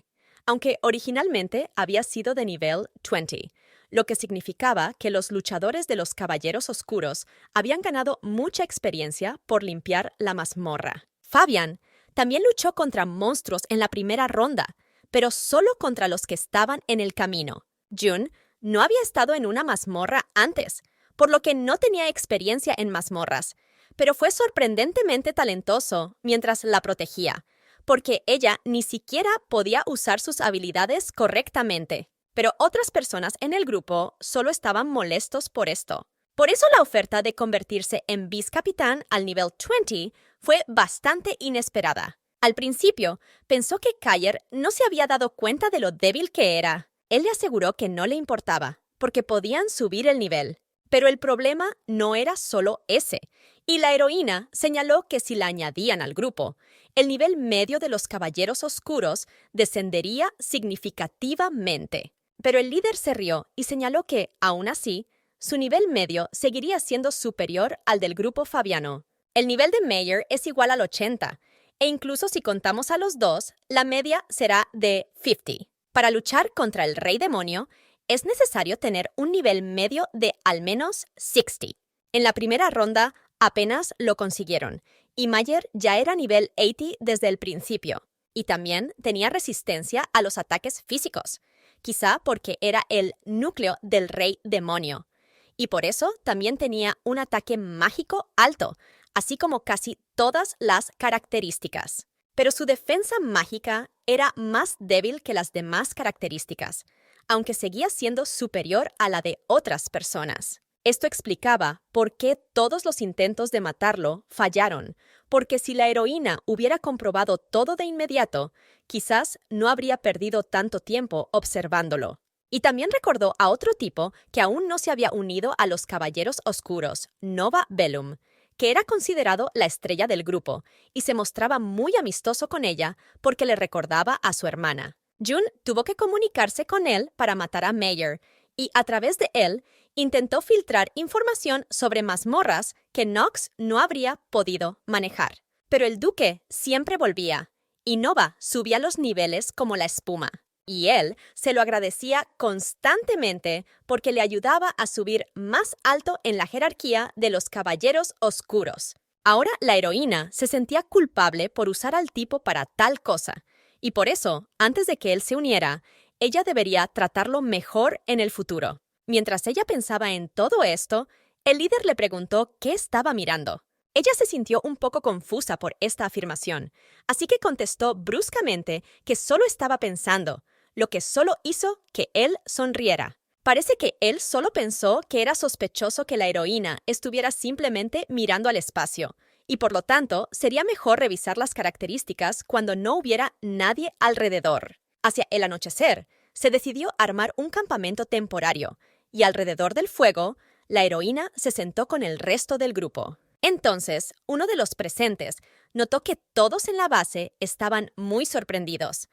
aunque originalmente había sido de nivel 20, lo que significaba que los luchadores de los Caballeros Oscuros habían ganado mucha experiencia por limpiar la mazmorra. Fabian también luchó contra monstruos en la primera ronda, pero solo contra los que estaban en el camino. Jun no había estado en una mazmorra antes, por lo que no tenía experiencia en mazmorras, pero fue sorprendentemente talentoso mientras la protegía, porque ella ni siquiera podía usar sus habilidades correctamente. Pero otras personas en el grupo solo estaban molestos por esto. Por eso la oferta de convertirse en vicecapitán al nivel 20 fue bastante inesperada. Al principio, pensó que Kyer no se había dado cuenta de lo débil que era. Él le aseguró que no le importaba, porque podían subir el nivel. Pero el problema no era solo ese, y la heroína señaló que si la añadían al grupo, el nivel medio de los Caballeros Oscuros descendería significativamente. Pero el líder se rió y señaló que, aún así, su nivel medio seguiría siendo superior al del grupo fabiano. El nivel de Mayer es igual al 80, e incluso si contamos a los dos, la media será de 50. Para luchar contra el Rey Demonio, es necesario tener un nivel medio de al menos 60. En la primera ronda apenas lo consiguieron, y Mayer ya era nivel 80 desde el principio, y también tenía resistencia a los ataques físicos, quizá porque era el núcleo del Rey Demonio, y por eso también tenía un ataque mágico alto, así como casi todas las características. Pero su defensa mágica era más débil que las demás características, aunque seguía siendo superior a la de otras personas. Esto explicaba por qué todos los intentos de matarlo fallaron, porque si la heroína hubiera comprobado todo de inmediato, quizás no habría perdido tanto tiempo observándolo. Y también recordó a otro tipo que aún no se había unido a los Caballeros Oscuros, Nova Bellum, que era considerado la estrella del grupo, y se mostraba muy amistoso con ella porque le recordaba a su hermana. Jun tuvo que comunicarse con él para matar a Mayer, y a través de él intentó filtrar información sobre mazmorras que Nox no habría podido manejar. Pero el duque siempre volvía, y Nova subía los niveles como la espuma, y él se lo agradecía constantemente porque le ayudaba a subir más alto en la jerarquía de los Caballeros Oscuros. Ahora la heroína se sentía culpable por usar al tipo para tal cosa, y por eso, antes de que él se uniera, ella debería tratarlo mejor en el futuro. Mientras ella pensaba en todo esto, el líder le preguntó qué estaba mirando. Ella se sintió un poco confusa por esta afirmación, así que contestó bruscamente que solo estaba pensando, lo que solo hizo que él sonriera. Parece que él solo pensó que era sospechoso que la heroína estuviera simplemente mirando al espacio, y por lo tanto sería mejor revisar las características cuando no hubiera nadie alrededor. Hacia el anochecer, se decidió armar un campamento temporario, y alrededor del fuego, la heroína se sentó con el resto del grupo. Entonces, uno de los presentes notó que todos en la base estaban muy sorprendidos.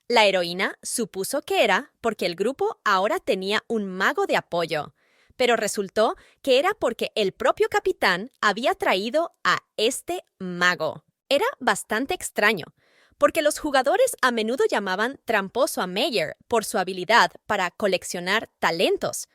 La heroína supuso que era porque el grupo ahora tenía un mago de apoyo, pero resultó que era porque el propio capitán había traído a este mago. Era bastante extraño, porque los jugadores a menudo llamaban tramposo a Mayer por su habilidad para coleccionar talentos.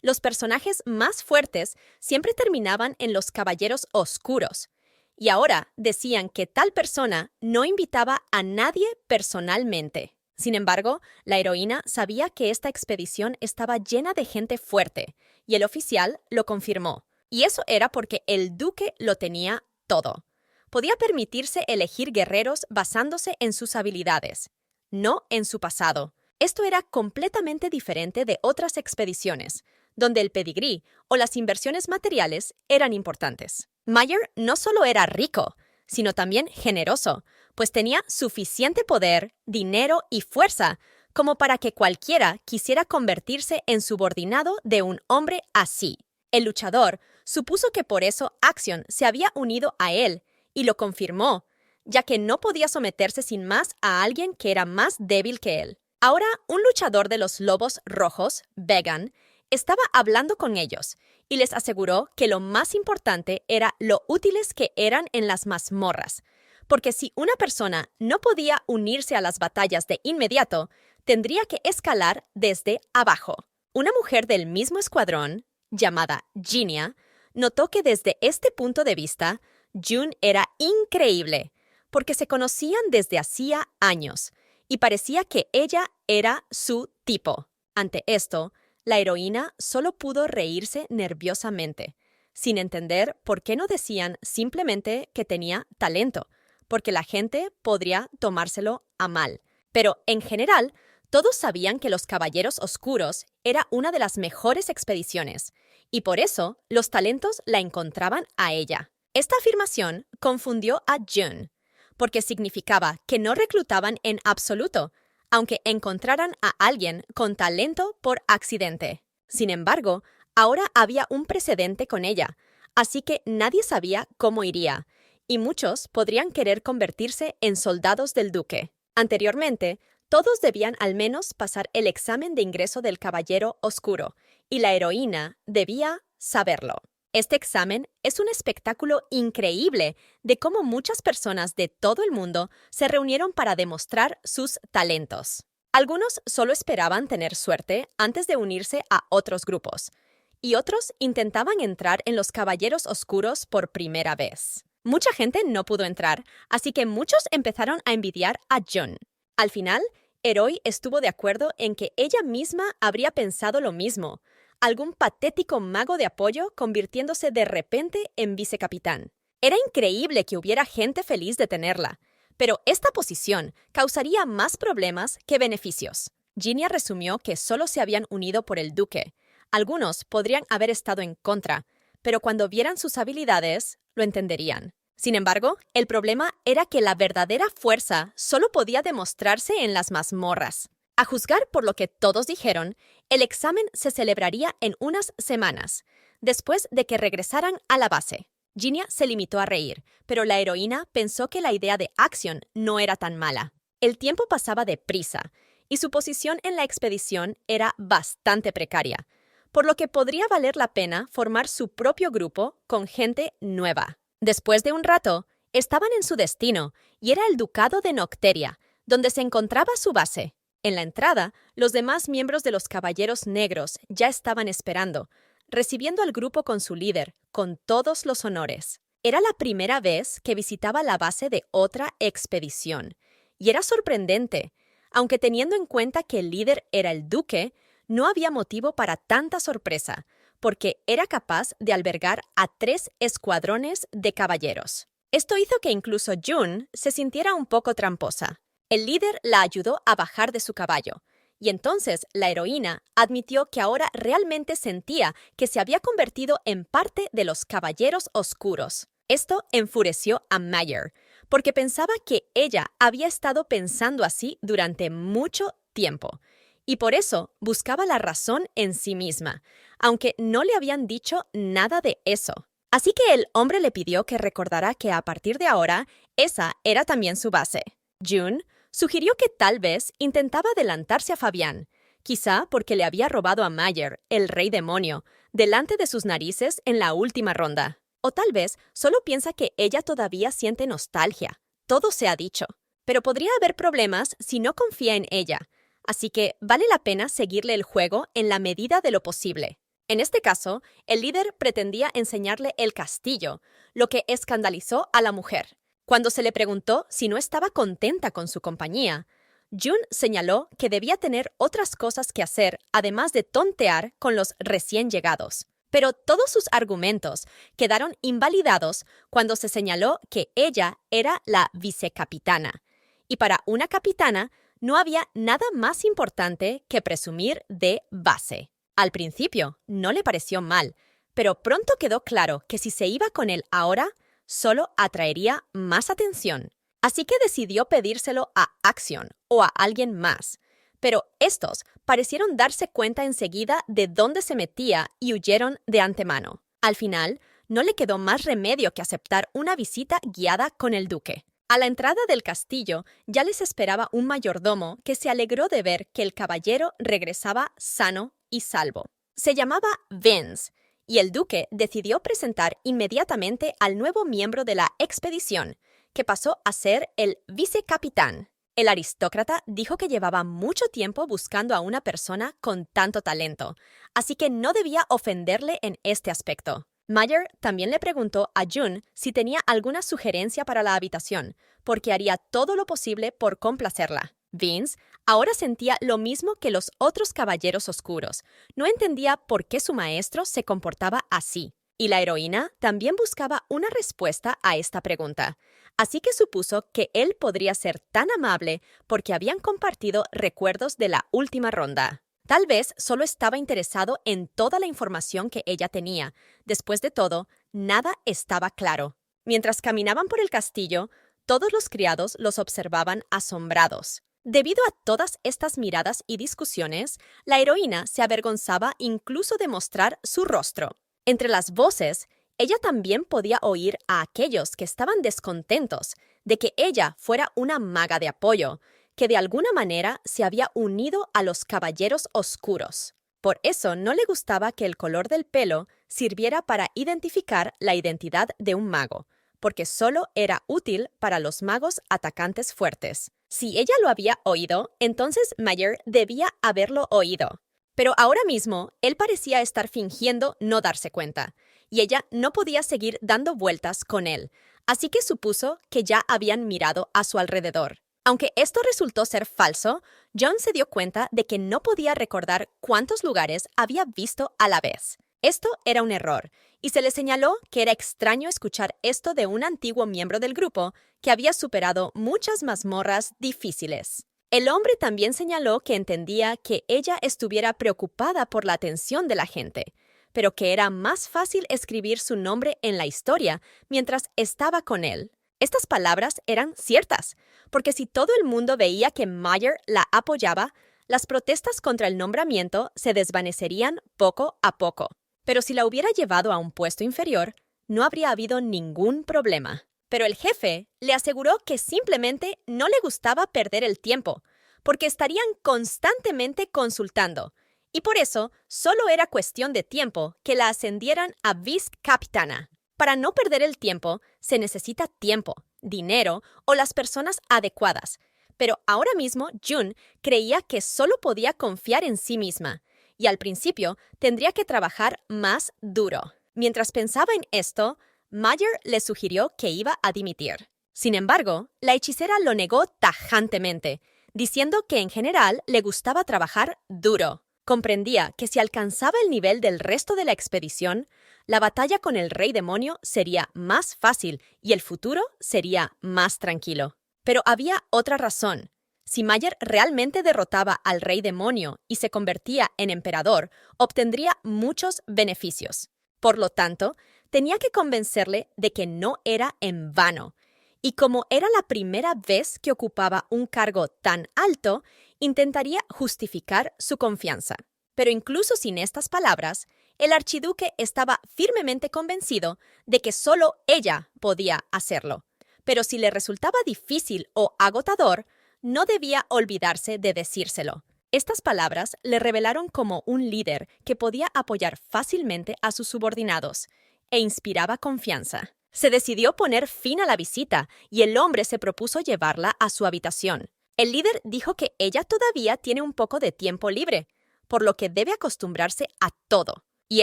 Los personajes más fuertes siempre terminaban en los Caballeros Oscuros, y ahora decían que tal persona no invitaba a nadie personalmente. Sin embargo, la heroína sabía que esta expedición estaba llena de gente fuerte, y el oficial lo confirmó. Y eso era porque el duque lo tenía todo. Podía permitirse elegir guerreros basándose en sus habilidades, no en su pasado. Esto era completamente diferente de otras expediciones, donde el pedigrí o las inversiones materiales eran importantes. Mayer no solo era rico, sino también generoso, pues tenía suficiente poder, dinero y fuerza como para que cualquiera quisiera convertirse en subordinado de un hombre así. El luchador supuso que por eso Axion se había unido a él y lo confirmó, ya que no podía someterse sin más a alguien que era más débil que él. Ahora, un luchador de los Lobos Rojos, Vegan, estaba hablando con ellos y les aseguró que lo más importante era lo útiles que eran en las mazmorras, porque si una persona no podía unirse a las batallas de inmediato, tendría que escalar desde abajo. Una mujer del mismo escuadrón, llamada Ginia, notó que desde este punto de vista, June era increíble, porque se conocían desde hacía años y parecía que ella era su tipo. Ante esto, la heroína solo pudo reírse nerviosamente, sin entender por qué no decían simplemente que tenía talento, porque la gente podría tomárselo a mal. Pero, en general, todos sabían que los Caballeros Oscuros era una de las mejores expediciones, y por eso los talentos la encontraban a ella. Esta afirmación confundió a June, porque significaba que no reclutaban en absoluto, aunque encontraran a alguien con talento por accidente. Sin embargo, ahora había un precedente con ella, así que nadie sabía cómo iría, y muchos podrían querer convertirse en soldados del duque. Anteriormente, todos debían al menos pasar el examen de ingreso del Caballero Oscuro, y la heroína debía saberlo. Este examen es un espectáculo increíble de cómo muchas personas de todo el mundo se reunieron para demostrar sus talentos. Algunos solo esperaban tener suerte antes de unirse a otros grupos, y otros intentaban entrar en los Caballeros Oscuros por primera vez. Mucha gente no pudo entrar, así que muchos empezaron a envidiar a June. Al final, Heroi estuvo de acuerdo en que ella misma habría pensado lo mismo, algún patético mago de apoyo convirtiéndose de repente en vicecapitán. Era increíble que hubiera gente feliz de tenerla, pero esta posición causaría más problemas que beneficios. Ginia resumió que solo se habían unido por el duque. Algunos podrían haber estado en contra, pero cuando vieran sus habilidades, lo entenderían. Sin embargo, el problema era que la verdadera fuerza solo podía demostrarse en las mazmorras. A juzgar por lo que todos dijeron, el examen se celebraría en unas semanas, después de que regresaran a la base. Ginia se limitó a reír, pero la heroína pensó que la idea de Axion no era tan mala. El tiempo pasaba deprisa, y su posición en la expedición era bastante precaria, por lo que podría valer la pena formar su propio grupo con gente nueva. Después de un rato, estaban en su destino, y era el Ducado de Nocteria, donde se encontraba su base. En la entrada, los demás miembros de los Caballeros Negros ya estaban esperando, recibiendo al grupo con su líder, con todos los honores. Era la primera vez que visitaba la base de otra expedición, y era sorprendente. Aunque teniendo en cuenta que el líder era el duque, no había motivo para tanta sorpresa, porque era capaz de albergar a 3 escuadrones de caballeros. Esto hizo que incluso June se sintiera un poco tramposa. El líder la ayudó a bajar de su caballo, y entonces la heroína admitió que ahora realmente sentía que se había convertido en parte de los Caballeros Oscuros. Esto enfureció a Mayer, porque pensaba que ella había estado pensando así durante mucho tiempo, y por eso buscaba la razón en sí misma, aunque no le habían dicho nada de eso. Así que el hombre le pidió que recordara que a partir de ahora, esa era también su base. June sugirió que tal vez intentaba adelantarse a Fabián, quizá porque le había robado a Mayer, el rey demonio, delante de sus narices en la última ronda. O tal vez solo piensa que ella todavía siente nostalgia. Todo se ha dicho. Pero podría haber problemas si no confía en ella, así que vale la pena seguirle el juego en la medida de lo posible. En este caso, el líder pretendía enseñarle el castillo, lo que escandalizó a la mujer. Cuando se le preguntó si no estaba contenta con su compañía, June señaló que debía tener otras cosas que hacer además de tontear con los recién llegados. Pero todos sus argumentos quedaron invalidados cuando se señaló que ella era la vicecapitana. Y para una capitana no había nada más importante que presumir de base. Al principio no le pareció mal, pero pronto quedó claro que si se iba con él ahora, solo atraería más atención. Así que decidió pedírselo a Axion o a alguien más. Pero estos parecieron darse cuenta enseguida de dónde se metía y huyeron de antemano. Al final, no le quedó más remedio que aceptar una visita guiada con el duque. A la entrada del castillo ya les esperaba un mayordomo que se alegró de ver que el caballero regresaba sano y salvo. Se llamaba Vince, y el duque decidió presentar inmediatamente al nuevo miembro de la expedición, que pasó a ser el vicecapitán. El aristócrata dijo que llevaba mucho tiempo buscando a una persona con tanto talento, así que no debía ofenderle en este aspecto. Mayer también le preguntó a June si tenía alguna sugerencia para la habitación, porque haría todo lo posible por complacerla. Vince ahora sentía lo mismo que los otros caballeros oscuros. No entendía por qué su maestro se comportaba así. Y la heroína también buscaba una respuesta a esta pregunta. Así que supuso que él podría ser tan amable porque habían compartido recuerdos de la última ronda. Tal vez solo estaba interesado en toda la información que ella tenía. Después de todo, nada estaba claro. Mientras caminaban por el castillo, todos los criados los observaban asombrados. Debido a todas estas miradas y discusiones, la heroína se avergonzaba incluso de mostrar su rostro. Entre las voces, ella también podía oír a aquellos que estaban descontentos de que ella fuera una maga de apoyo, que de alguna manera se había unido a los caballeros oscuros. Por eso no le gustaba que el color del pelo sirviera para identificar la identidad de un mago, porque solo era útil para los magos atacantes fuertes. Si ella lo había oído, entonces Mayer debía haberlo oído. Pero ahora mismo, él parecía estar fingiendo no darse cuenta, y ella no podía seguir dando vueltas con él, así que supuso que ya habían mirado a su alrededor. Aunque esto resultó ser falso, John se dio cuenta de que no podía recordar cuántos lugares había visto a la vez. Esto era un error, y se le señaló que era extraño escuchar esto de un antiguo miembro del grupo que había superado muchas mazmorras difíciles. El hombre también señaló que entendía que ella estuviera preocupada por la atención de la gente, pero que era más fácil escribir su nombre en la historia mientras estaba con él. Estas palabras eran ciertas, porque si todo el mundo veía que Mayer la apoyaba, las protestas contra el nombramiento se desvanecerían poco a poco. Pero si la hubiera llevado a un puesto inferior, no habría habido ningún problema. Pero el jefe le aseguró que simplemente no le gustaba perder el tiempo, porque estarían constantemente consultando, y por eso solo era cuestión de tiempo que la ascendieran a vicecapitana. Para no perder el tiempo, se necesita tiempo, dinero o las personas adecuadas. Pero ahora mismo June creía que solo podía confiar en sí misma, y al principio tendría que trabajar más duro. Mientras pensaba en esto, Mayer le sugirió que iba a dimitir. Sin embargo, la hechicera lo negó tajantemente, diciendo que en general le gustaba trabajar duro. Comprendía que si alcanzaba el nivel del resto de la expedición, la batalla con el rey demonio sería más fácil y el futuro sería más tranquilo. Pero había otra razón. Si Mayer realmente derrotaba al rey demonio y se convertía en emperador, obtendría muchos beneficios. Por lo tanto, tenía que convencerle de que no era en vano. Y como era la primera vez que ocupaba un cargo tan alto, intentaría justificar su confianza. Pero incluso sin estas palabras, el archiduque estaba firmemente convencido de que solo ella podía hacerlo. Pero si le resultaba difícil o agotador, no debía olvidarse de decírselo. Estas palabras le revelaron como un líder que podía apoyar fácilmente a sus subordinados e inspiraba confianza. Se decidió poner fin a la visita y el hombre se propuso llevarla a su habitación. El líder dijo que ella todavía tiene un poco de tiempo libre, por lo que debe acostumbrarse a todo. Y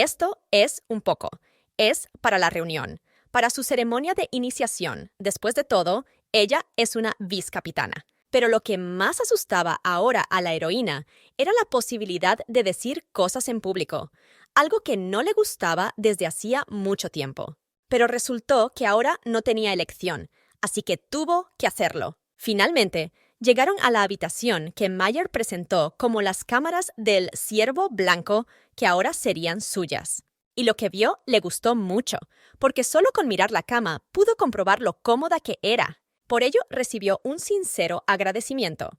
esto es un poco. Es para la reunión, para su ceremonia de iniciación. Después de todo, ella es una vicecapitana. Pero lo que más asustaba ahora a la heroína era la posibilidad de decir cosas en público, algo que no le gustaba desde hacía mucho tiempo. Pero resultó que ahora no tenía elección, así que tuvo que hacerlo. Finalmente, llegaron a la habitación que Mayer presentó como las cámaras del Ciervo Blanco, que ahora serían suyas. Y lo que vio le gustó mucho, porque solo con mirar la cama pudo comprobar lo cómoda que era. Por ello recibió un sincero agradecimiento,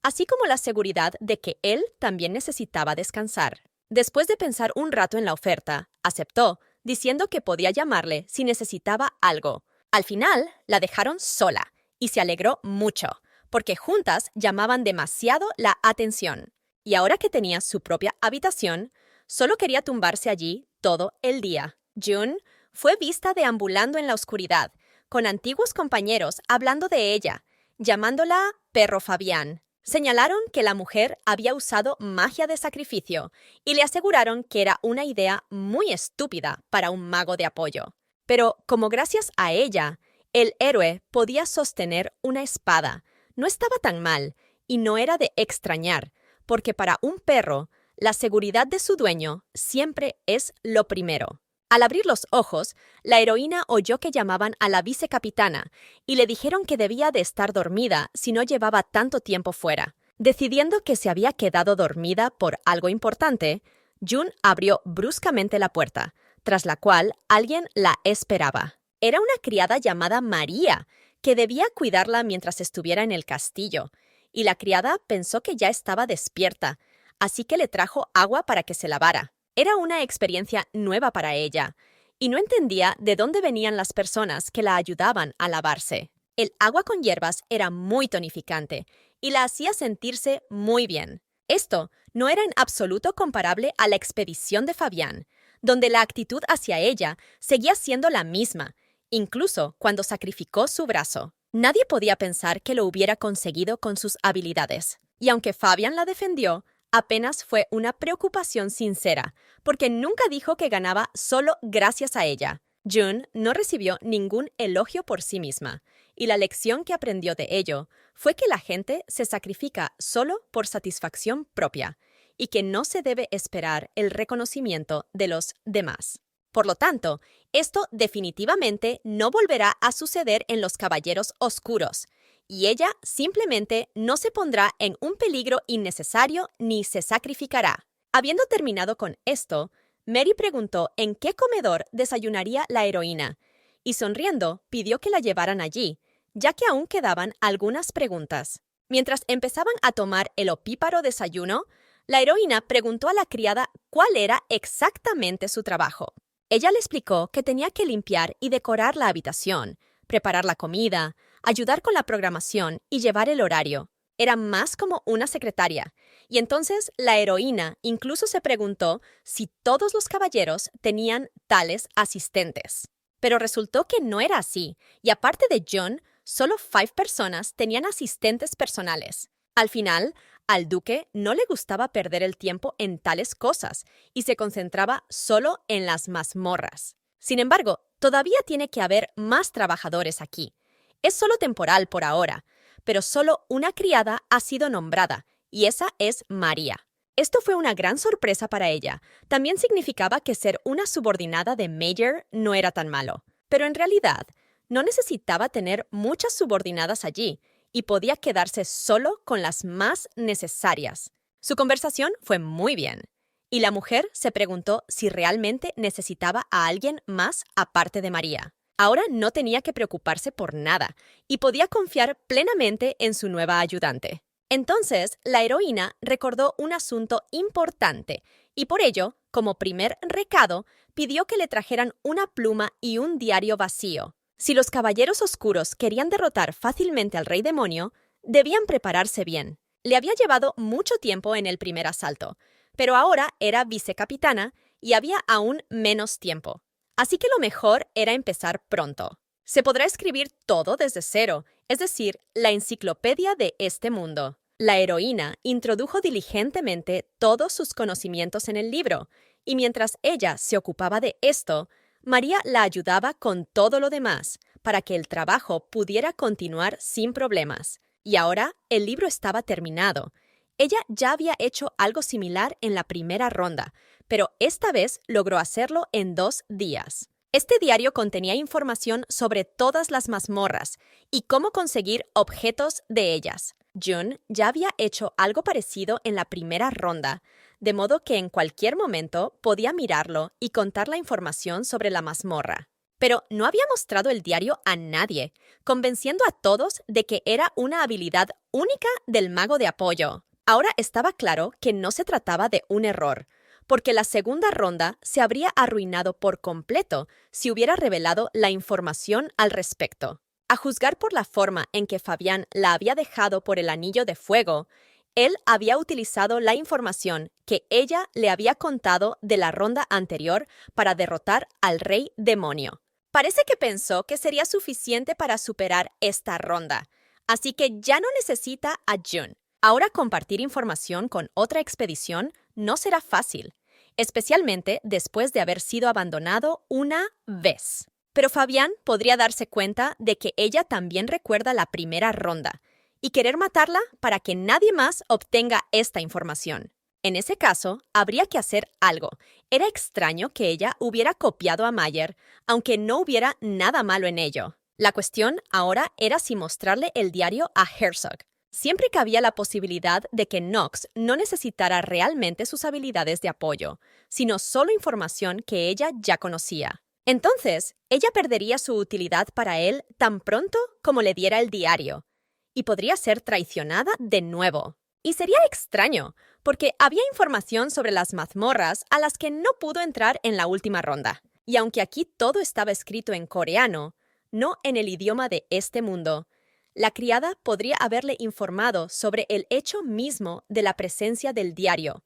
así como la seguridad de que él también necesitaba descansar. Después de pensar un rato en la oferta, aceptó, diciendo que podía llamarle si necesitaba algo. Al final, la dejaron sola y se alegró mucho, porque juntas llamaban demasiado la atención. Y ahora que tenía su propia habitación, solo quería tumbarse allí todo el día. June fue vista deambulando en la oscuridad, con antiguos compañeros hablando de ella, llamándola Perro Fabián. Señalaron que la mujer había usado magia de sacrificio y le aseguraron que era una idea muy estúpida para un mago de apoyo. Pero como gracias a ella, el héroe podía sostener una espada, no estaba tan mal y no era de extrañar, porque para un perro, la seguridad de su dueño siempre es lo primero. Al abrir los ojos, la heroína oyó que llamaban a la vicecapitana y le dijeron que debía de estar dormida si no llevaba tanto tiempo fuera. Decidiendo que se había quedado dormida por algo importante, June abrió bruscamente la puerta, tras la cual alguien la esperaba. Era una criada llamada María, que debía cuidarla mientras estuviera en el castillo, y la criada pensó que ya estaba despierta, así que le trajo agua para que se lavara. Era una experiencia nueva para ella, y no entendía de dónde venían las personas que la ayudaban a lavarse. El agua con hierbas era muy tonificante y la hacía sentirse muy bien. Esto no era en absoluto comparable a la expedición de Fabián, donde la actitud hacia ella seguía siendo la misma, incluso cuando sacrificó su brazo. Nadie podía pensar que lo hubiera conseguido con sus habilidades, y aunque Fabián la defendió, apenas fue una preocupación sincera, porque nunca dijo que ganaba solo gracias a ella. June no recibió ningún elogio por sí misma, y la lección que aprendió de ello fue que la gente se sacrifica solo por satisfacción propia, y que no se debe esperar el reconocimiento de los demás. Por lo tanto, esto definitivamente no volverá a suceder en los Caballeros Oscuros, y ella simplemente no se pondrá en un peligro innecesario ni se sacrificará. Habiendo terminado con esto, Mary preguntó en qué comedor desayunaría la heroína, y sonriendo pidió que la llevaran allí, ya que aún quedaban algunas preguntas. Mientras empezaban a tomar el opíparo desayuno, la heroína preguntó a la criada cuál era exactamente su trabajo. Ella le explicó que tenía que limpiar y decorar la habitación, preparar la comida, ayudar con la programación y llevar el horario. Era más como una secretaria, y entonces la heroína incluso se preguntó si todos los caballeros tenían tales asistentes. Pero resultó que no era así, y aparte de John, solo 5 personas tenían asistentes personales. Al final, al duque no le gustaba perder el tiempo en tales cosas, y se concentraba solo en las mazmorras. Sin embargo, todavía tiene que haber más trabajadores aquí. Es solo temporal por ahora, pero solo una criada ha sido nombrada, y esa es María. Esto fue una gran sorpresa para ella. También significaba que ser una subordinada de Major no era tan malo. Pero en realidad, no necesitaba tener muchas subordinadas allí, y podía quedarse solo con las más necesarias. Su conversación fue muy bien, y la mujer se preguntó si realmente necesitaba a alguien más aparte de María. Ahora no tenía que preocuparse por nada y podía confiar plenamente en su nueva ayudante. Entonces, la heroína recordó un asunto importante y por ello, como primer recado, pidió que le trajeran una pluma y un diario vacío. Si los caballeros oscuros querían derrotar fácilmente al rey demonio, debían prepararse bien. Le había llevado mucho tiempo en el primer asalto, pero ahora era vicecapitana y había aún menos tiempo. Así que lo mejor era empezar pronto. Se podrá escribir todo desde cero, es decir, la enciclopedia de este mundo. La heroína introdujo diligentemente todos sus conocimientos en el libro, y mientras ella se ocupaba de esto, María la ayudaba con todo lo demás, para que el trabajo pudiera continuar sin problemas. Y ahora el libro estaba terminado. Ella ya había hecho algo similar en la primera ronda, pero esta vez logró hacerlo en 2 días. Este diario contenía información sobre todas las mazmorras y cómo conseguir objetos de ellas. June ya había hecho algo parecido en la primera ronda, de modo que en cualquier momento podía mirarlo y contar la información sobre la mazmorra. pero no había mostrado el diario a nadie, convenciendo a todos de que era una habilidad única del mago de apoyo. Ahora estaba claro que no se trataba de un error, porque la segunda ronda se habría arruinado por completo si hubiera revelado la información al respecto. A juzgar por la forma en que Fabián la había dejado por el anillo de fuego, él había utilizado la información que ella le había contado de la ronda anterior para derrotar al rey demonio. Parece que pensó que sería suficiente para superar esta ronda, así que ya no necesita a June. Ahora compartir información con otra expedición no será fácil, especialmente después de haber sido abandonado una vez. Pero Fabián podría darse cuenta de que ella también recuerda la primera ronda y querer matarla para que nadie más obtenga esta información. En ese caso, habría que hacer algo. Era extraño que ella hubiera copiado a Mayer, aunque no hubiera nada malo en ello. La cuestión ahora era si mostrarle el diario a Herzog. Siempre cabía la posibilidad de que Knox no necesitara realmente sus habilidades de apoyo, sino solo información que ella ya conocía. Entonces, ella perdería su utilidad para él tan pronto como le diera el diario, y podría ser traicionada de nuevo. Y sería extraño, porque había información sobre las mazmorras a las que no pudo entrar en la última ronda. Y aunque aquí todo estaba escrito en coreano, no en el idioma de este mundo, la criada podría haberle informado sobre el hecho mismo de la presencia del diario,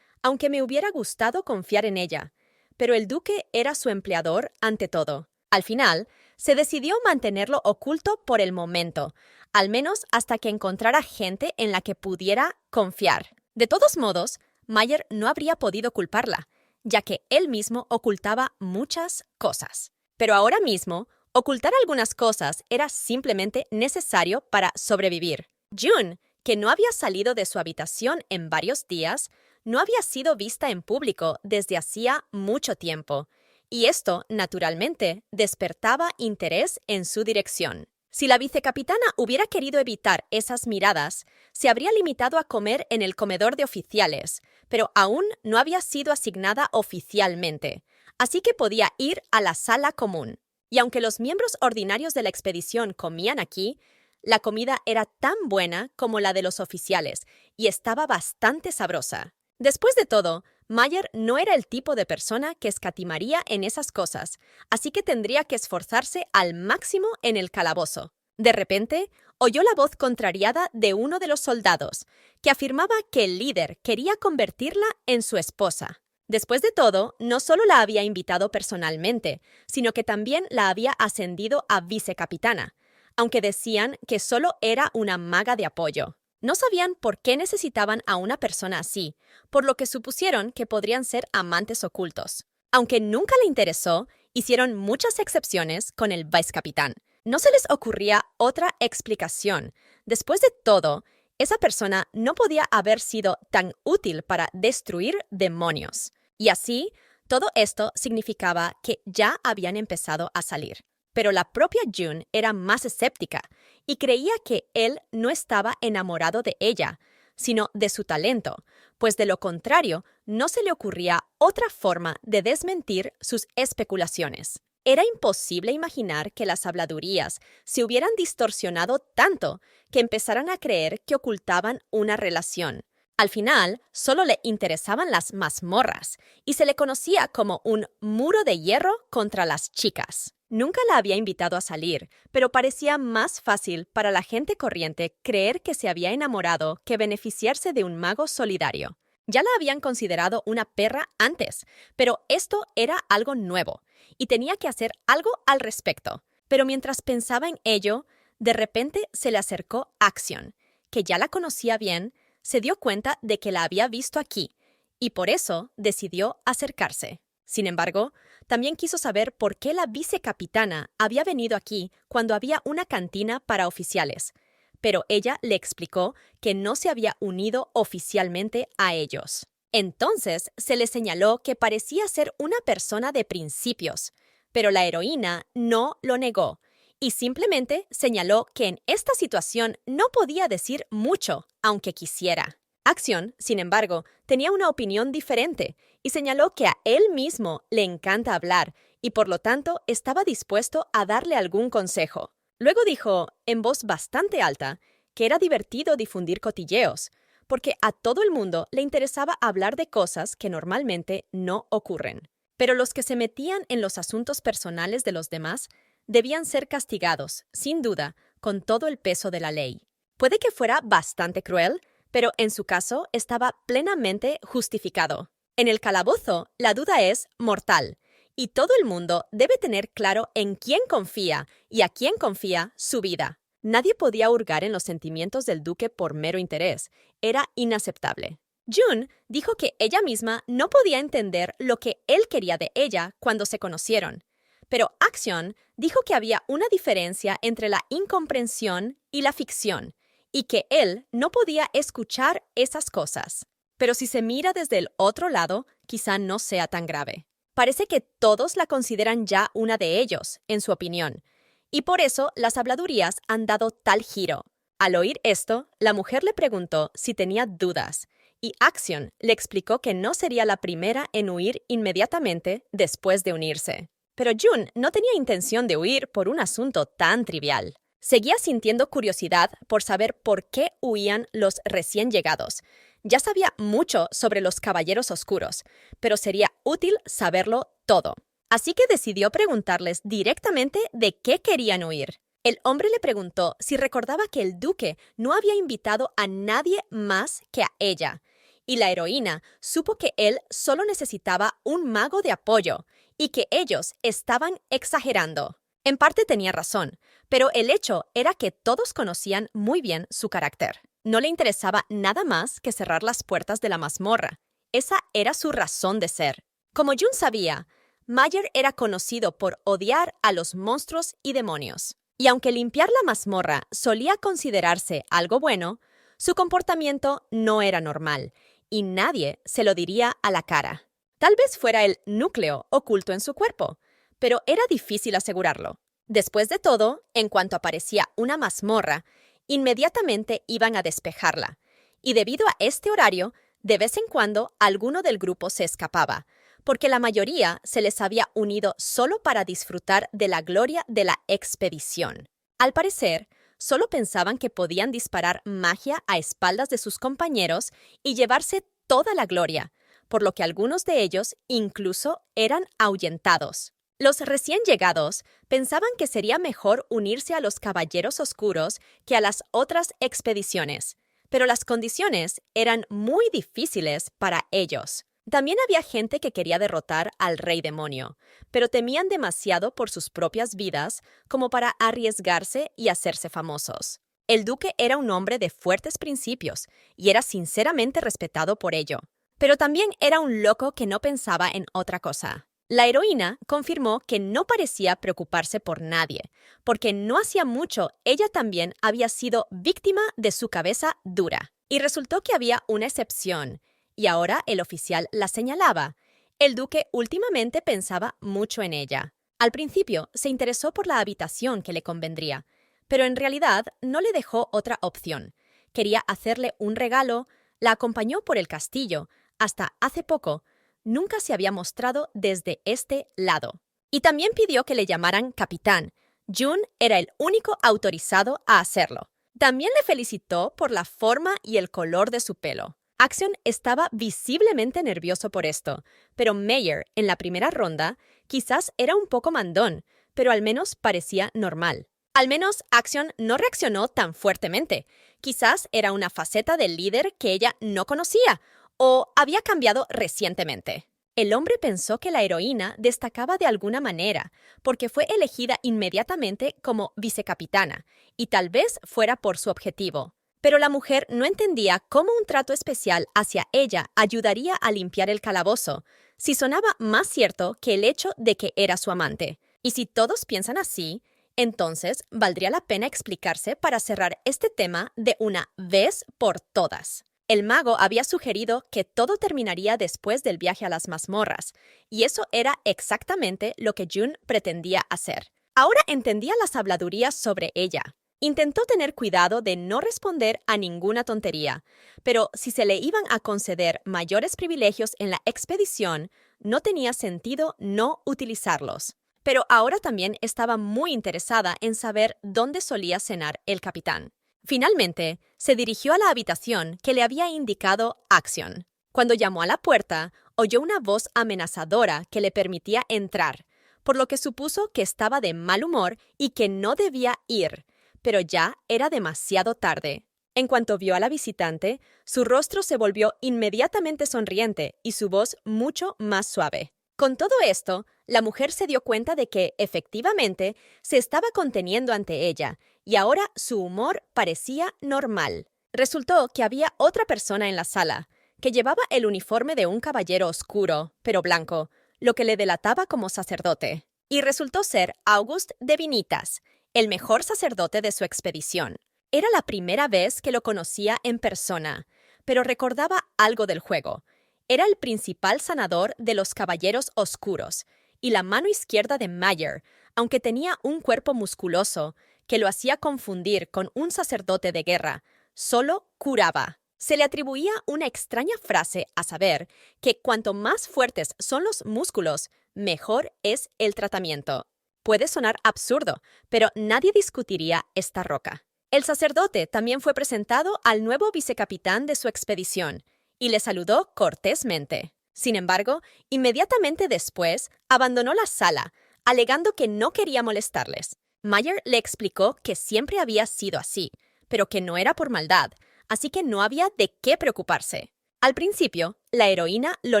aunque me hubiera gustado confiar en ella. Pero el duque era su empleador ante todo. Al final, se decidió mantenerlo oculto por el momento, al menos hasta que encontrara gente en la que pudiera confiar. De todos modos, Mayer no habría podido culparla, ya que él mismo ocultaba muchas cosas. Pero ahora mismo, ocultar algunas cosas era simplemente necesario para sobrevivir. June, que no había salido de su habitación en varios días, no había sido vista en público desde hacía mucho tiempo, y esto, naturalmente, despertaba interés en su dirección. Si la vicecapitana hubiera querido evitar esas miradas, se habría limitado a comer en el comedor de oficiales, pero aún no había sido asignada oficialmente, así que podía ir a la sala común. Y aunque los miembros ordinarios de la expedición comían aquí, la comida era tan buena como la de los oficiales y estaba bastante sabrosa. Después de todo, Mayer no era el tipo de persona que escatimaría en esas cosas, así que tendría que esforzarse al máximo en el calabozo. De repente, oyó la voz contrariada de uno de los soldados, que afirmaba que el líder quería convertirla en su esposa. Después de todo, no solo la había invitado personalmente, sino que también la había ascendido a vicecapitana, aunque decían que solo era una maga de apoyo. No sabían por qué necesitaban a una persona así, por lo que supusieron que podrían ser amantes ocultos. Aunque nunca le interesó, hicieron muchas excepciones con el vicecapitán. No se les ocurría otra explicación. Después de todo, esa persona no podía haber sido tan útil para destruir demonios. Y así, todo esto significaba que ya habían empezado a salir. Pero la propia June era más escéptica y creía que él no estaba enamorado de ella, sino de su talento, pues de lo contrario no se le ocurría otra forma de desmentir sus especulaciones. Era imposible imaginar que las habladurías se hubieran distorsionado tanto que empezaran a creer que ocultaban una relación. Al final, solo le interesaban las mazmorras y se le conocía como un muro de hierro contra las chicas. Nunca la había invitado a salir, pero parecía más fácil para la gente corriente creer que se había enamorado que beneficiarse de un mago solidario. Ya la habían considerado una perra antes, pero esto era algo nuevo y tenía que hacer algo al respecto. Pero mientras pensaba en ello, de repente se le acercó Axion, que ya la conocía bien, se dio cuenta de que la había visto aquí y por eso decidió acercarse. Sin embargo, también quiso saber por qué la vicecapitana había venido aquí cuando había una cantina para oficiales, pero ella le explicó que no se había unido oficialmente a ellos. Entonces se le señaló que parecía ser una persona de principios, pero la heroína no lo negó y simplemente señaló que en esta situación no podía decir mucho, aunque quisiera. Axion, sin embargo, tenía una opinión diferente y señaló que a él mismo le encanta hablar y por lo tanto estaba dispuesto a darle algún consejo. Luego dijo, en voz bastante alta, que era divertido difundir cotilleos, porque a todo el mundo le interesaba hablar de cosas que normalmente no ocurren. Pero los que se metían en los asuntos personales de los demás debían ser castigados, sin duda, con todo el peso de la ley. Puede que fuera bastante cruel, pero en su caso estaba plenamente justificado. En el calabozo, la duda es mortal, y todo el mundo debe tener claro en quién confía y a quién confía su vida. Nadie podía hurgar en los sentimientos del duque por mero interés. Era inaceptable. June dijo que ella misma no podía entender lo que él quería de ella cuando se conocieron. Pero Action dijo que había una diferencia entre la incomprensión y la ficción, y que él no podía escuchar esas cosas. Pero si se mira desde el otro lado, quizá no sea tan grave. Parece que todos la consideran ya una de ellos, en su opinión, y por eso las habladurías han dado tal giro. Al oír esto, la mujer le preguntó si tenía dudas, y Action le explicó que no sería la primera en huir inmediatamente después de unirse. Pero June no tenía intención de huir por un asunto tan trivial. Seguía sintiendo curiosidad por saber por qué huían los recién llegados. Ya sabía mucho sobre los caballeros oscuros, pero sería útil saberlo todo. Así que decidió preguntarles directamente de qué querían huir. El hombre le preguntó si recordaba que el duque no había invitado a nadie más que a ella, y la heroína supo que él solo necesitaba un mago de apoyo y que ellos estaban exagerando. En parte tenía razón, pero el hecho era que todos conocían muy bien su carácter. No le interesaba nada más que cerrar las puertas de la mazmorra. Esa era su razón de ser. Como June sabía, Mayer era conocido por odiar a los monstruos y demonios. Y aunque limpiar la mazmorra solía considerarse algo bueno, su comportamiento no era normal, y nadie se lo diría a la cara. Tal vez fuera el núcleo oculto en su cuerpo, pero era difícil asegurarlo. Después de todo, en cuanto aparecía una mazmorra, inmediatamente iban a despejarla, y debido a este horario, de vez en cuando alguno del grupo se escapaba, porque la mayoría se les había unido solo para disfrutar de la gloria de la expedición. Al parecer, solo pensaban que podían disparar magia a espaldas de sus compañeros y llevarse toda la gloria, por lo que algunos de ellos incluso eran ahuyentados. Los recién llegados pensaban que sería mejor unirse a los Caballeros Oscuros que a las otras expediciones, pero las condiciones eran muy difíciles para ellos. También había gente que quería derrotar al Rey Demonio, pero temían demasiado por sus propias vidas como para arriesgarse y hacerse famosos. El duque era un hombre de fuertes principios y era sinceramente respetado por ello, pero también era un loco que no pensaba en otra cosa. La heroína confirmó que no parecía preocuparse por nadie, porque no hacía mucho ella también había sido víctima de su cabeza dura. Y resultó que había una excepción, y ahora el oficial la señalaba. El duque últimamente pensaba mucho en ella. Al principio se interesó por la habitación que le convendría, pero en realidad no le dejó otra opción. Quería hacerle un regalo, la acompañó por el castillo. Hasta hace poco, nunca se había mostrado desde este lado. Y también pidió que le llamaran capitán. June era el único autorizado a hacerlo. También le felicitó por la forma y el color de su pelo. Action estaba visiblemente nervioso por esto, pero Mayer, en la primera ronda, quizás era un poco mandón, pero al menos parecía normal. Al menos Action no reaccionó tan fuertemente. Quizás era una faceta del líder que ella no conocía, o había cambiado recientemente. El hombre pensó que la heroína destacaba de alguna manera, porque fue elegida inmediatamente como vicecapitana, y tal vez fuera por su objetivo. Pero la mujer no entendía cómo un trato especial hacia ella ayudaría a limpiar el calabozo, si sonaba más cierto que el hecho de que era su amante. Y si todos piensan así, entonces valdría la pena explicarse para cerrar este tema de una vez por todas. El mago había sugerido que todo terminaría después del viaje a las mazmorras, y eso era exactamente lo que June pretendía hacer. Ahora entendía las habladurías sobre ella. Intentó tener cuidado de no responder a ninguna tontería, pero si se le iban a conceder mayores privilegios en la expedición, no tenía sentido no utilizarlos. Pero ahora también estaba muy interesada en saber dónde solía cenar el capitán. Finalmente, se dirigió a la habitación que le había indicado Action. Cuando llamó a la puerta, oyó una voz amenazadora que le permitía entrar, por lo que supuso que estaba de mal humor y que no debía ir, pero ya era demasiado tarde. En cuanto vio a la visitante, su rostro se volvió inmediatamente sonriente y su voz mucho más suave. Con todo esto, la mujer se dio cuenta de que, efectivamente, se estaba conteniendo ante ella, y ahora su humor parecía normal. Resultó que había otra persona en la sala, que llevaba el uniforme de un caballero oscuro, pero blanco, lo que le delataba como sacerdote. Y resultó ser August de Vinitas, el mejor sacerdote de su expedición. Era la primera vez que lo conocía en persona, pero recordaba algo del juego. Era el principal sanador de los Caballeros Oscuros y la mano izquierda de Mayer, aunque tenía un cuerpo musculoso que lo hacía confundir con un sacerdote de guerra. Solo curaba. Se le atribuía una extraña frase a saber que cuanto más fuertes son los músculos, mejor es el tratamiento. Puede sonar absurdo, pero nadie discutiría esta roca. El sacerdote también fue presentado al nuevo vicecapitán de su expedición y le saludó cortésmente. Sin embargo, inmediatamente después, abandonó la sala, alegando que no quería molestarles. Mayer le explicó que siempre había sido así, pero que no era por maldad, así que no había de qué preocuparse. Al principio, la heroína lo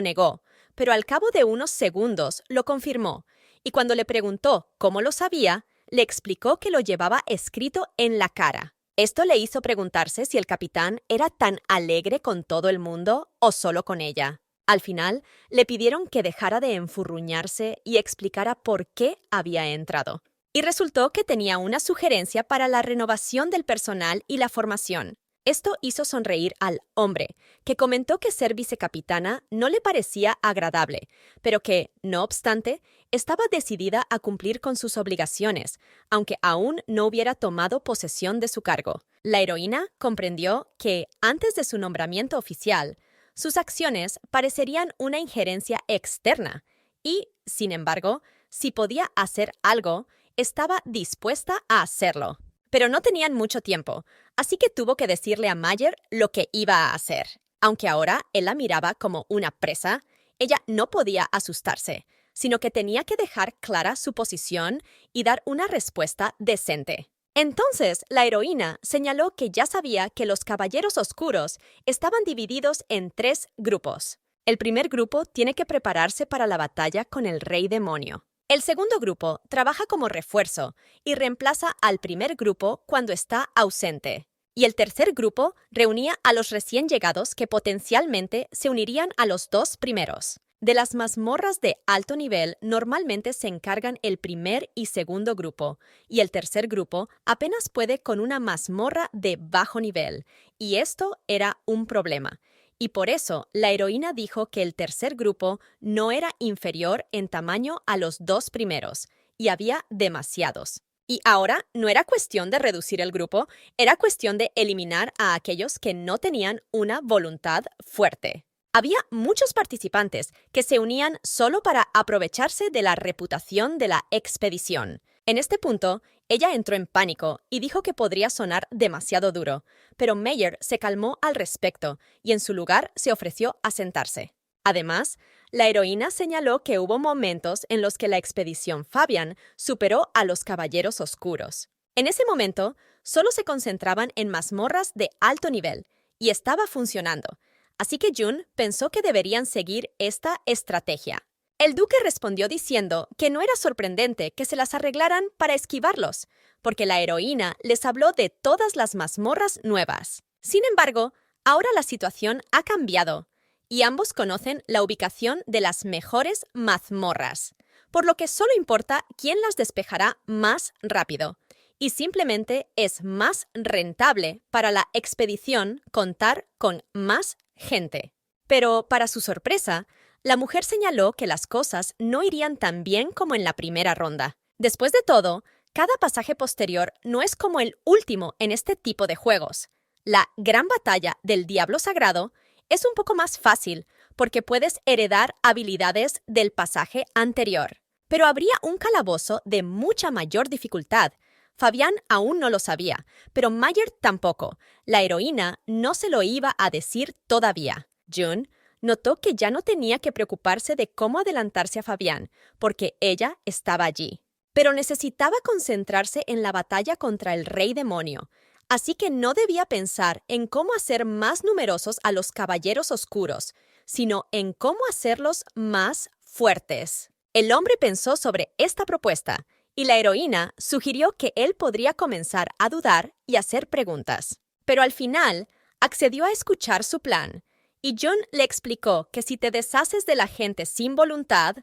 negó, pero al cabo de unos segundos lo confirmó, y cuando le preguntó cómo lo sabía, le explicó que lo llevaba escrito en la cara. Esto le hizo preguntarse si el capitán era tan alegre con todo el mundo o solo con ella. Al final, le pidieron que dejara de enfurruñarse y explicara por qué había entrado. Y resultó que tenía una sugerencia para la renovación del personal y la formación. Esto hizo sonreír al hombre, que comentó que ser vicecapitana no le parecía agradable, pero que, no obstante, estaba decidida a cumplir con sus obligaciones, aunque aún no hubiera tomado posesión de su cargo. La heroína comprendió que, antes de su nombramiento oficial, sus acciones parecerían una injerencia externa y, sin embargo, si podía hacer algo, estaba dispuesta a hacerlo. Pero no tenían mucho tiempo, así que tuvo que decirle a Mayer lo que iba a hacer. Aunque ahora él la miraba como una presa, ella no podía asustarse, sino que tenía que dejar clara su posición y dar una respuesta decente. Entonces, la heroína señaló que ya sabía que los Caballeros Oscuros estaban divididos en 3 grupos. El primer grupo tiene que prepararse para la batalla con el Rey Demonio. El segundo grupo trabaja como refuerzo y reemplaza al primer grupo cuando está ausente. Y el tercer grupo reunía a los recién llegados que potencialmente se unirían a los 2 primeros. De las mazmorras de alto nivel normalmente se encargan el primer y segundo grupo, y el tercer grupo apenas puede con una mazmorra de bajo nivel, y esto era un problema. Y por eso, la heroína dijo que el tercer grupo no era inferior en tamaño a los 2 primeros, y había demasiados. Y ahora no era cuestión de reducir el grupo, era cuestión de eliminar a aquellos que no tenían una voluntad fuerte. Había muchos participantes que se unían solo para aprovecharse de la reputación de la expedición. En este punto, ella entró en pánico y dijo que podría sonar demasiado duro, pero Mayer se calmó al respecto y en su lugar se ofreció a sentarse. Además, la heroína señaló que hubo momentos en los que la expedición Fabian superó a los Caballeros Oscuros. En ese momento, solo se concentraban en mazmorras de alto nivel y estaba funcionando, así que June pensó que deberían seguir esta estrategia. El duque respondió diciendo que no era sorprendente que se las arreglaran para esquivarlos, porque la heroína les habló de todas las mazmorras nuevas. Sin embargo, ahora la situación ha cambiado, y ambos conocen la ubicación de las mejores mazmorras, por lo que solo importa quién las despejará más rápido, y simplemente es más rentable para la expedición contar con más gente. Pero, para su sorpresa, la mujer señaló que las cosas no irían tan bien como en la primera ronda. Después de todo, cada pasaje posterior no es como el último en este tipo de juegos. La gran batalla del Diablo Sagrado es un poco más fácil porque puedes heredar habilidades del pasaje anterior. Pero habría un calabozo de mucha mayor dificultad. Fabián aún no lo sabía, pero Mayer tampoco. La heroína no se lo iba a decir todavía. June notó que ya no tenía que preocuparse de cómo adelantarse a Fabián, porque ella estaba allí. Pero necesitaba concentrarse en la batalla contra el rey demonio, así que no debía pensar en cómo hacer más numerosos a los caballeros oscuros, sino en cómo hacerlos más fuertes. El hombre pensó sobre esta propuesta, y la heroína sugirió que él podría comenzar a dudar y hacer preguntas. Pero al final, accedió a escuchar su plan, y John le explicó que si te deshaces de la gente sin voluntad,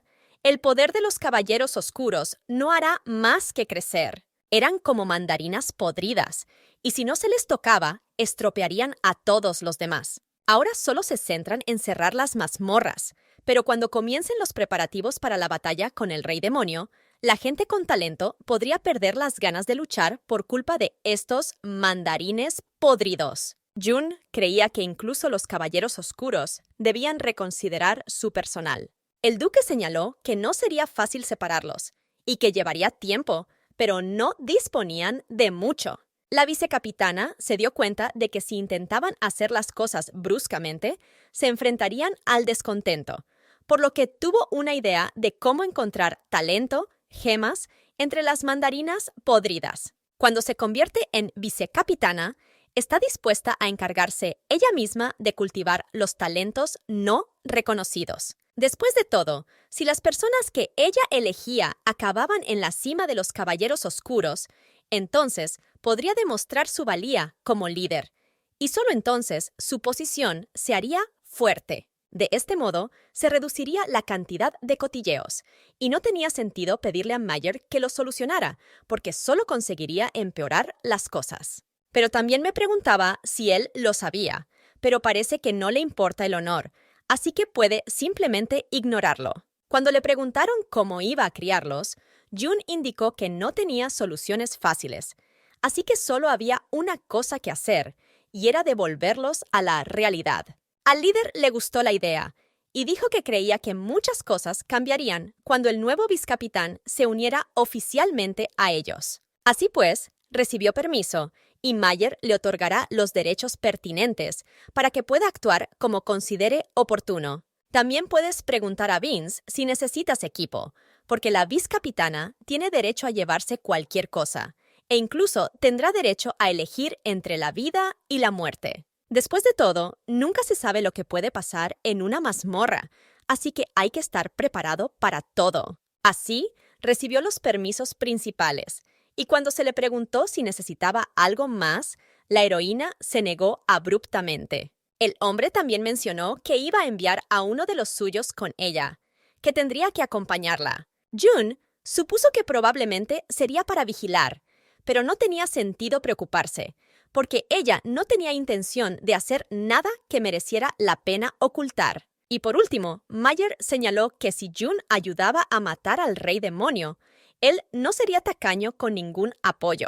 el poder de los caballeros oscuros no hará más que crecer. Eran como mandarinas podridas, y si no se les tocaba, estropearían a todos los demás. Ahora solo se centran en cerrar las mazmorras, pero cuando comiencen los preparativos para la batalla con el rey demonio, la gente con talento podría perder las ganas de luchar por culpa de estos mandarines podridos. June creía que incluso los caballeros oscuros debían reconsiderar su personal. El duque señaló que no sería fácil separarlos y que llevaría tiempo, pero no disponían de mucho. La vicecapitana se dio cuenta de que si intentaban hacer las cosas bruscamente, se enfrentarían al descontento, por lo que tuvo una idea de cómo encontrar talento, gemas, entre las mandarinas podridas. Cuando se convierte en vicecapitana, está dispuesta a encargarse ella misma de cultivar los talentos no reconocidos. Después de todo, si las personas que ella elegía acababan en la cima de los caballeros oscuros, entonces podría demostrar su valía como líder, y solo entonces su posición se haría fuerte. De este modo, se reduciría la cantidad de cotilleos, y no tenía sentido pedirle a Mayer que lo solucionara, porque solo conseguiría empeorar las cosas. Pero también me preguntaba si él lo sabía, pero parece que no le importa el honor, así que puede simplemente ignorarlo. Cuando le preguntaron cómo iba a criarlos, June indicó que no tenía soluciones fáciles, así que solo había una cosa que hacer, y era devolverlos a la realidad. Al líder le gustó la idea, y dijo que creía que muchas cosas cambiarían cuando el nuevo vicecapitán se uniera oficialmente a ellos. Así pues, recibió permiso, y Mayer le otorgará los derechos pertinentes para que pueda actuar como considere oportuno. También puedes preguntar a Vince si necesitas equipo, porque la vicecapitana tiene derecho a llevarse cualquier cosa, e incluso tendrá derecho a elegir entre la vida y la muerte. Después de todo, nunca se sabe lo que puede pasar en una mazmorra, así que hay que estar preparado para todo. Así, recibió los permisos principales, y cuando se le preguntó si necesitaba algo más, la heroína se negó abruptamente. El hombre también mencionó que iba a enviar a uno de los suyos con ella, que tendría que acompañarla. June supuso que probablemente sería para vigilar, pero no tenía sentido preocuparse, porque ella no tenía intención de hacer nada que mereciera la pena ocultar. Y por último, Mayer señaló que si June ayudaba a matar al rey demonio, él no sería tacaño con ningún apoyo,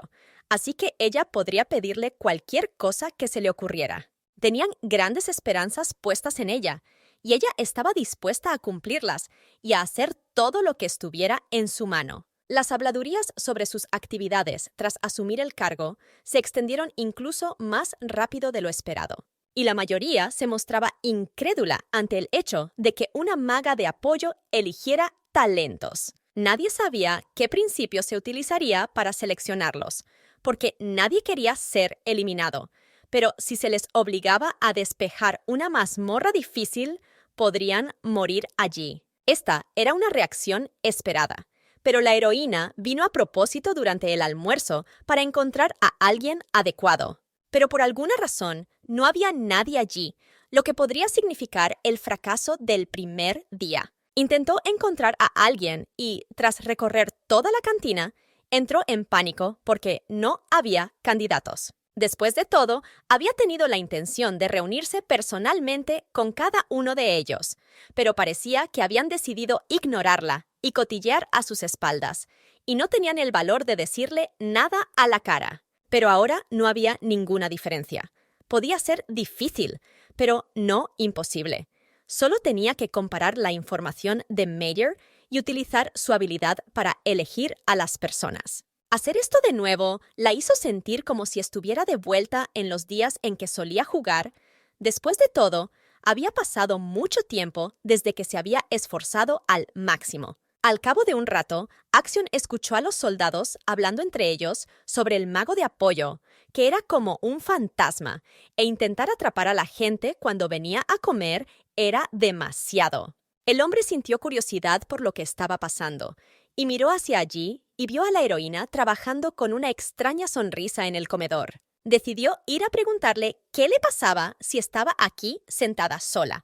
así que ella podría pedirle cualquier cosa que se le ocurriera. Tenían grandes esperanzas puestas en ella, y ella estaba dispuesta a cumplirlas y a hacer todo lo que estuviera en su mano. Las habladurías sobre sus actividades tras asumir el cargo se extendieron incluso más rápido de lo esperado, y la mayoría se mostraba incrédula ante el hecho de que una maga de apoyo eligiera talentos. Nadie sabía qué principio se utilizaría para seleccionarlos, porque nadie quería ser eliminado, pero si se les obligaba a despejar una mazmorra difícil, podrían morir allí. Esta era una reacción esperada. Pero la heroína vino a propósito durante el almuerzo para encontrar a alguien adecuado. Pero por alguna razón no había nadie allí, lo que podría significar el fracaso del primer día. Intentó encontrar a alguien y, tras recorrer toda la cantina, entró en pánico porque no había candidatos. Después de todo, había tenido la intención de reunirse personalmente con cada uno de ellos, pero parecía que habían decidido ignorarla y cotillear a sus espaldas, y no tenían el valor de decirle nada a la cara. Pero ahora no había ninguna diferencia. Podía ser difícil, pero no imposible. Solo tenía que comparar la información de Mayer y utilizar su habilidad para elegir a las personas. Hacer esto de nuevo la hizo sentir como si estuviera de vuelta en los días en que solía jugar. Después de todo, había pasado mucho tiempo desde que se había esforzado al máximo. Al cabo de un rato, Action escuchó a los soldados hablando entre ellos sobre el mago de apoyo, que era como un fantasma, e intentar atrapar a la gente cuando venía a comer era demasiado. El hombre sintió curiosidad por lo que estaba pasando, y miró hacia allí y vio a la heroína trabajando con una extraña sonrisa en el comedor. Decidió ir a preguntarle qué le pasaba si estaba aquí sentada sola,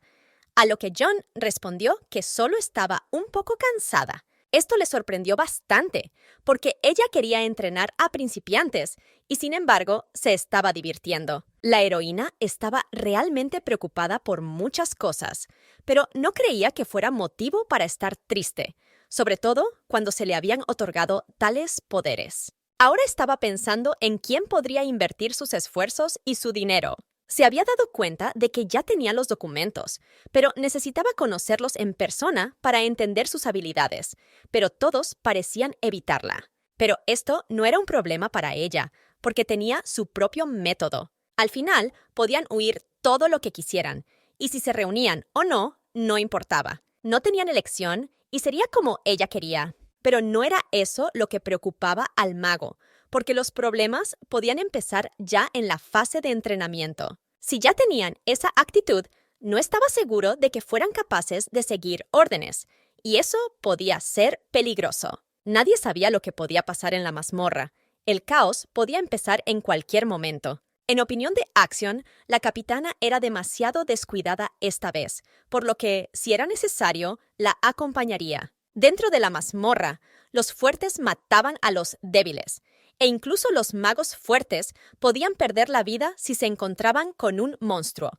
a lo que John respondió que solo estaba un poco cansada. Esto le sorprendió bastante, porque ella quería entrenar a principiantes y, sin embargo, se estaba divirtiendo. La heroína estaba realmente preocupada por muchas cosas, pero no creía que fuera motivo para estar triste, sobre todo cuando se le habían otorgado tales poderes. Ahora estaba pensando en quién podría invertir sus esfuerzos y su dinero. Se había dado cuenta de que ya tenía los documentos, pero necesitaba conocerlos en persona para entender sus habilidades, pero todos parecían evitarla. Pero esto no era un problema para ella, porque tenía su propio método. Al final, podían huir todo lo que quisieran, y si se reunían o no, no importaba. No tenían elección y sería como ella quería. Pero no era eso lo que preocupaba al mago, porque los problemas podían empezar ya en la fase de entrenamiento. Si ya tenían esa actitud, no estaba seguro de que fueran capaces de seguir órdenes, y eso podía ser peligroso. Nadie sabía lo que podía pasar en la mazmorra. El caos podía empezar en cualquier momento. En opinión de Action, la capitana era demasiado descuidada esta vez, por lo que, si era necesario, la acompañaría. Dentro de la mazmorra, los fuertes mataban a los débiles, e incluso los magos fuertes podían perder la vida si se encontraban con un monstruo,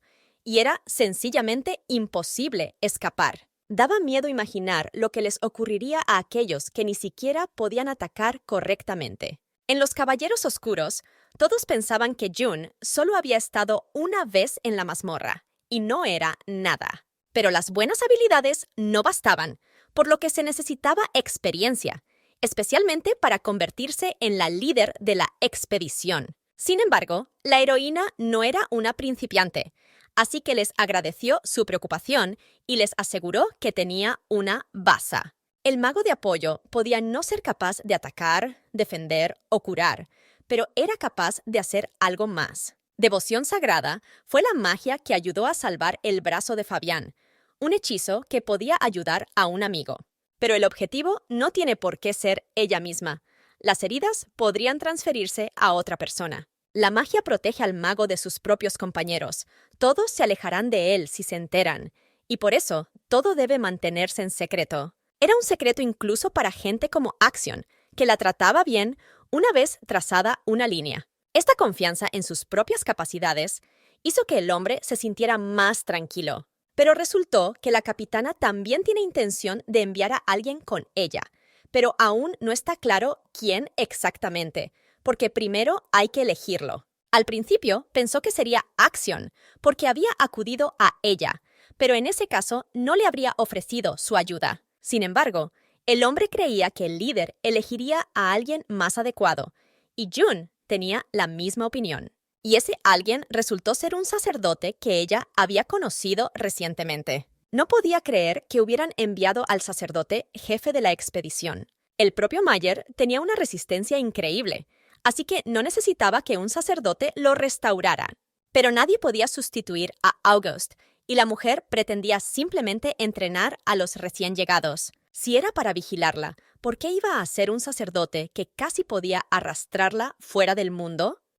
y era sencillamente imposible escapar. Daba miedo imaginar lo que les ocurriría a aquellos que ni siquiera podían atacar correctamente. En los Caballeros Oscuros, todos pensaban que June solo había estado una vez en la mazmorra, y no era nada. Pero las buenas habilidades no bastaban, por lo que se necesitaba experiencia, especialmente para convertirse en la líder de la expedición. Sin embargo, la heroína no era una principiante, así que les agradeció su preocupación y les aseguró que tenía una baza. El mago de apoyo podía no ser capaz de atacar, defender o curar, pero era capaz de hacer algo más. Devoción sagrada fue la magia que ayudó a salvar el brazo de Fabián, un hechizo que podía ayudar a un amigo. Pero el objetivo no tiene por qué ser ella misma. Las heridas podrían transferirse a otra persona. La magia protege al mago de sus propios compañeros. Todos se alejarán de él si se enteran. Y por eso, todo debe mantenerse en secreto. Era un secreto incluso para gente como Action, que la trataba bien una vez trazada una línea. Esta confianza en sus propias capacidades hizo que el hombre se sintiera más tranquilo. Pero resultó que la capitana también tiene intención de enviar a alguien con ella, pero aún no está claro quién exactamente, porque primero hay que elegirlo. Al principio pensó que sería Action, porque había acudido a ella, pero en ese caso no le habría ofrecido su ayuda. Sin embargo, el hombre creía que el líder elegiría a alguien más adecuado, y June tenía la misma opinión. Y ese alguien resultó ser un sacerdote que ella había conocido recientemente. No podía creer que hubieran enviado al sacerdote jefe de la expedición. El propio Mayer tenía una resistencia increíble, así que no necesitaba que un sacerdote lo restaurara. Pero nadie podía sustituir a August, y la mujer pretendía simplemente entrenar a los recién llegados. Si era para vigilarla, ¿por qué iba a ser un sacerdote que casi podía arrastrarla fuera del mundo?